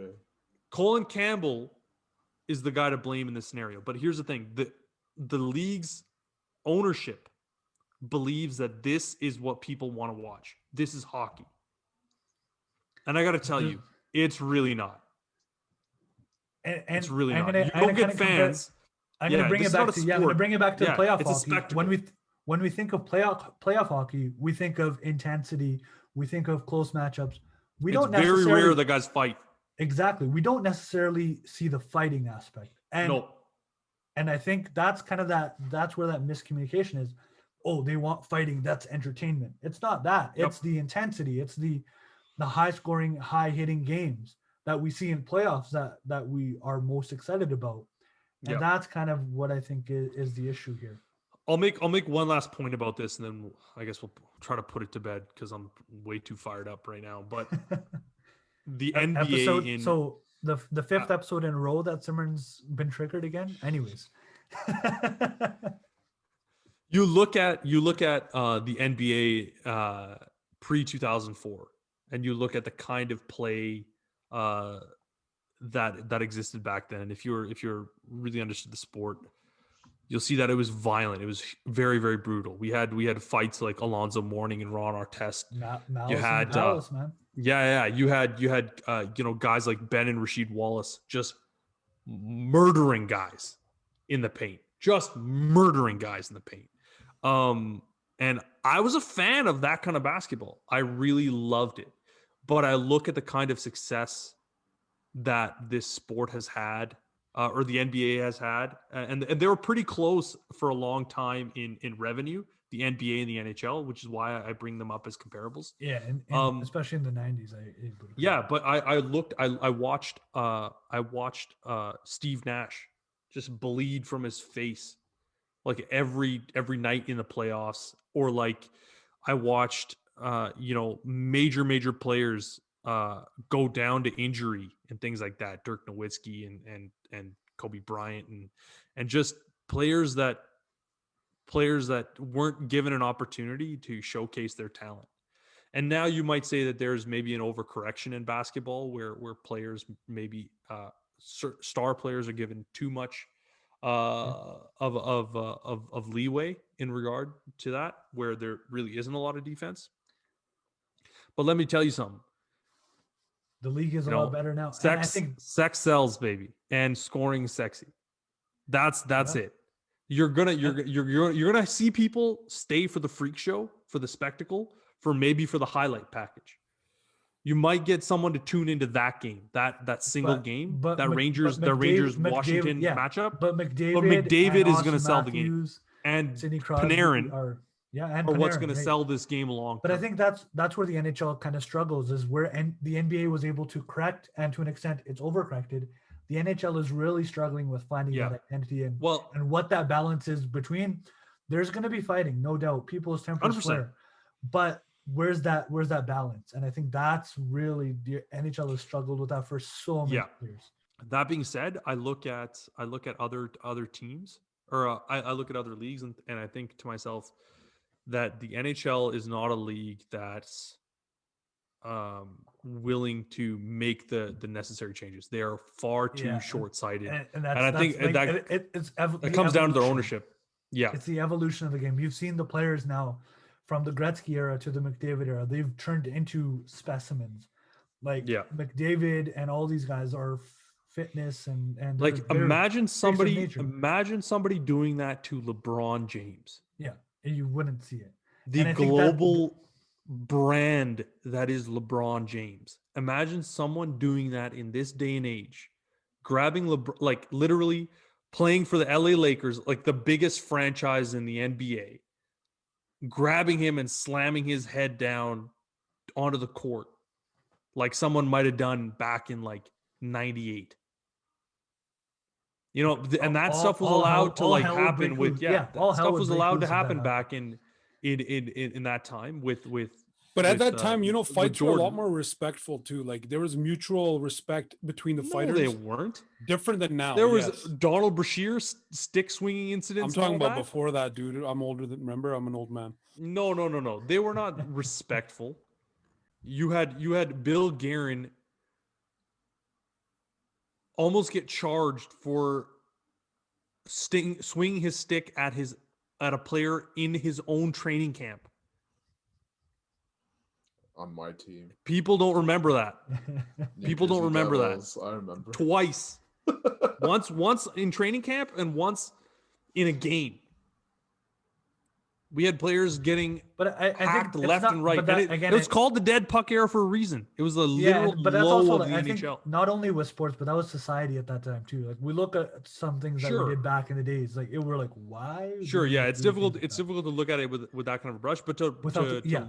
Colin Campbell is the guy to blame in this scenario. But here's the thing. The league's ownership believes that this is what people want to watch. This is hockey. And I got to tell you, it's really not. It's really not. You don't get fans. I'm going to bring it back to I'm going to bring it back to playoff hockey. When we think of playoff hockey, we think of intensity. We think of close matchups. It's very rare that guys fight. Exactly. We don't necessarily see the fighting aspect. And I think that's kind of that's where that miscommunication is. Oh, they want fighting. That's entertainment. It's not that. It's the intensity. It's the high scoring, high hitting games that we see in playoffs that we are most excited about. And that's kind of what I think is the issue here. I'll make one last point about this, and then I guess we'll try to put it to bed because I'm way too fired up right now. But the NBA so the fifth episode in a row that Simran's been triggered again. Anyways, you look at the NBA pre-2004, and you look at the kind of play that existed back then. If you're really understood the sport, you'll see that it was violent. It was very, very brutal. We had fights like Alonzo Mourning and Ron Artest. You had Dallas, man. You had guys like Ben and Rasheed Wallace just murdering guys in the paint. And I was a fan of that kind of basketball. I really loved it. But I look at the kind of success that this sport has had, or the NBA has had, and they were pretty close for a long time in revenue, the NBA and the NHL, which is why I bring them up as comparables. Yeah, and especially in the 90s. But I watched Steve Nash just bleed from his face like every night in the playoffs, or like I watched major players go down to injury and things like that. Dirk Nowitzki and Kobe Bryant and just players that weren't given an opportunity to showcase their talent. And now you might say that there's maybe an overcorrection in basketball where players maybe star players are given too much of leeway in regard to that, where there really isn't a lot of defense. But let me tell you something. The league is a lot better now. Sex sells, baby, and scoring is sexy. That's it. You're gonna see people stay for the freak show, for the spectacle, for the highlight package. You might get someone to tune into that game, that single game, Rangers Washington matchup. But McDavid is going to sell the game, and Sidney Crosby Panarin are what's going to sell this game long. But I think that's where the NHL kind of struggles, is where the NBA was able to correct, and to an extent it's overcorrected. The NHL is really struggling with finding that identity and what that balance is between. There's going to be fighting, no doubt. People's tempers flare, but where's that balance? And I think that's really the NHL has struggled with that for so many years. That being said, I look at other teams, or I look at other leagues, and I think to myself that the NHL is not a league that's willing to make the necessary changes. They are far too short-sighted, and I think that comes down to their ownership. Yeah, it's the evolution of the game. You've seen the players now, from the Gretzky era to the McDavid era. They've turned into specimens. Like McDavid and all these guys are fitness and like imagine somebody doing that to LeBron James. Yeah, and you wouldn't see it. The global brand that is LeBron James. Imagine someone doing that in this day and age, grabbing like literally playing for the LA Lakers, like the biggest franchise in the NBA, grabbing him and slamming his head down onto the court, like someone might have done back in like 98. You know, and that stuff was allowed to like happen with stuff was allowed to happen back in that time with But at that time, you know, fights were a lot more respectful too. Like there was mutual respect between the fighters. They weren't different than now. There was Donald Brashear stick swinging incidents. I'm talking about before that, dude. I'm older than. Remember, I'm an old man. No. They were not respectful. You had Bill Guerin almost get charged for swinging his stick at a player in his own training camp. On my team. People don't remember that. People don't remember that. I remember. Twice. once in training camp and once in a game. We had players getting hacked left and right. It was called the dead puck era for a reason. It was a literal low of the NHL. Not only with sports, but that was society at that time too. Like we look at some things that we did back in the days. Like we're like, why? Sure, yeah, it's difficult. It's difficult to look at it with that kind of a brush, but to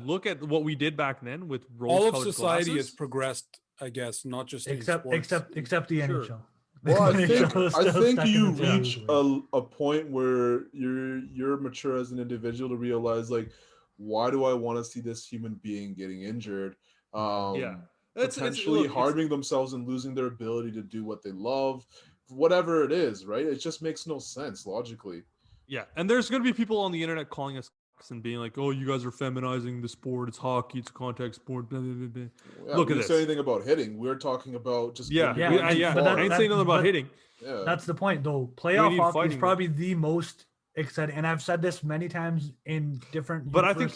look at what we did back then with all of society has progressed, I guess, not just except the NHL. Well, I think you reach a point where you're mature as an individual to realize, like, why do I want to see this human being getting injured? Potentially harming themselves and losing their ability to do what they love, whatever it is, right? It just makes no sense logically. Yeah, and there's going to be people on the internet calling us and being like, "Oh, you guys are feminizing the sport. It's hockey. It's a contact sport." Blah, blah, blah. Yeah, Look at this. Say anything about hitting? We're talking about just I ain't saying nothing about hitting. Yeah. That's the point, though. Playoff hockey is probably the most exciting, and I've said this many times in different. But I think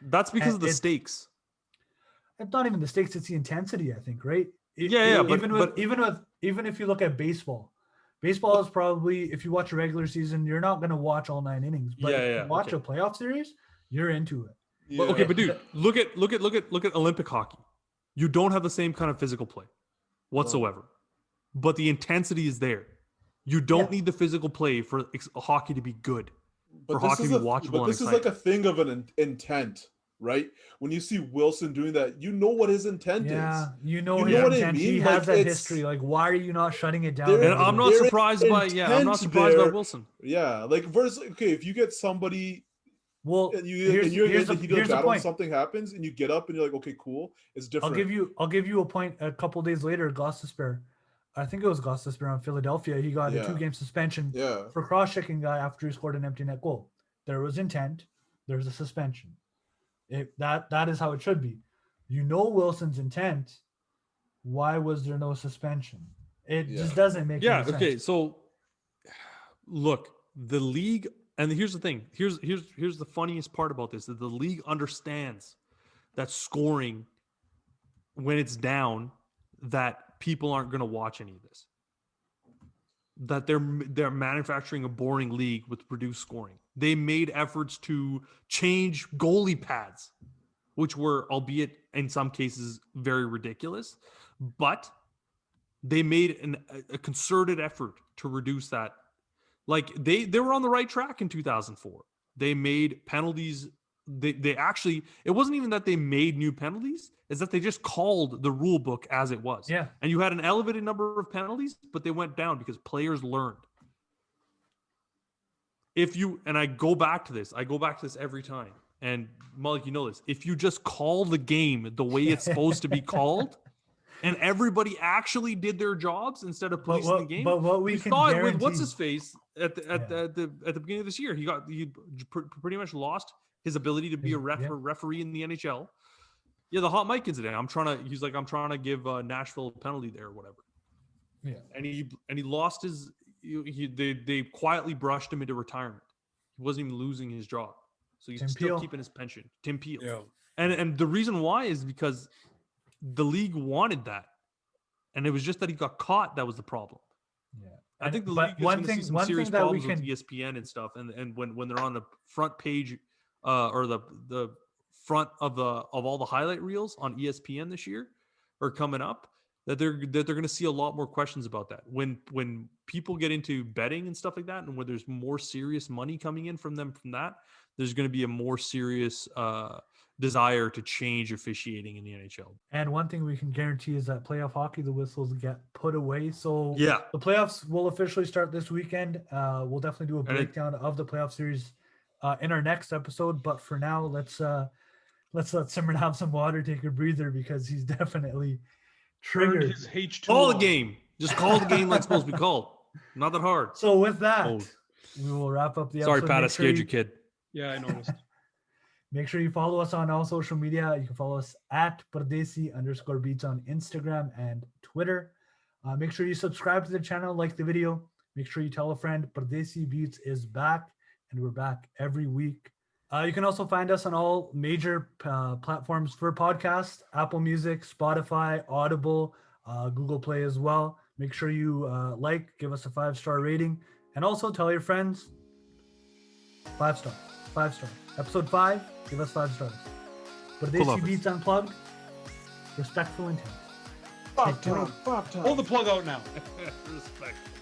that's because of the stakes. It's not even the stakes; it's the intensity. I think, right? Even if you look at baseball. Baseball is probably, if you watch a regular season, you're not going to watch all 9 innings. But if you watch a playoff series, you're into it. Yeah. But dude, look at Olympic hockey. You don't have the same kind of physical play whatsoever, but the intensity is there. You don't need the physical play for hockey to be good. For hockey to be watchable. But this is like a thing of an intent, right? When you see Wilson doing that, you know what his intent is. Yeah, you know his intent. He has that history. Like, why are you not shutting it down? And I'm not surprised by Wilson. Yeah, like if you get somebody, here's the point. Something happens and you get up and you're like, okay, cool, it's different. I'll give you a point. A couple days later, Gostisbehere, I think it was Gostisbehere on Philadelphia. He got a 2-game suspension for cross-checking guy after he scored an empty net goal. There was intent. There's a suspension. That is how it should be. You know Wilson's intent. Why was there no suspension? It just doesn't make any sense. Okay, so look, the league, and here's the thing. Here's the funniest part about this: that the league understands that scoring, when it's down, that people aren't going to watch any of this. That they're manufacturing a boring league with reduced scoring. They made efforts to change goalie pads, which were, albeit in some cases, very ridiculous, but they made a concerted effort to reduce that. Like they were on the right track in 2004. They made penalties. They actually, it wasn't even that they made new penalties, is that they just called the rule book as it was. Yeah. And you had an elevated number of penalties, but they went down because players learned. I go back to this every time. And Malik, you know this. If you just call the game the way it's supposed to be called, and everybody actually did their jobs instead of policing the game. But what we can saw guarantee, it with what's his face at the beginning of this year. He pretty much lost his ability to be a referee in the NHL. Yeah, the hot mic incident. I'm trying to give Nashville a penalty there or whatever. Yeah, and he lost his. They quietly brushed him into retirement. He wasn't even losing his job, so he's still keeping his pension. Tim Peel. Yeah. And the reason why is because the league wanted that, and it was just that he got caught. That was the problem. Yeah, I think the league is going to see some serious problems with ESPN and stuff, and when they're on the front page, or the front of all the highlight reels on ESPN this year, or coming up, that they're going to see a lot more questions about that. When people get into betting and stuff like that, and when there's more serious money coming in from that, there's going to be a more serious desire to change officiating in the NHL. And one thing we can guarantee is that playoff hockey, the whistles get put away. So yeah, the playoffs will officially start this weekend. We'll definitely do a breakdown of the playoff series in our next episode. But for now, let's let Simon have some water, take a breather, because he's definitely triggered. His H2O. Call the game. Just call the game like it's supposed to be called. Not that hard. So with that, we will wrap up the episode. Sorry, Pat, I scared your kid. Yeah, I noticed. Make sure you follow us on all social media. You can follow us at Pardesi_Beats on Instagram and Twitter. Make sure you subscribe to the channel, like the video. Make sure you tell a friend. Pardesi Beats is back, and we're back every week. You can also find us on all major platforms for podcasts: Apple Music, Spotify, Audible, Google Play as well. Make sure you give us a 5-star rating, and also tell your friends. 5 stars. 5 stars. Episode 5, give us 5 stars. Pardesi Beats Unplugged. Respectful intent. Fuck time. Pull the plug out now. Respectful.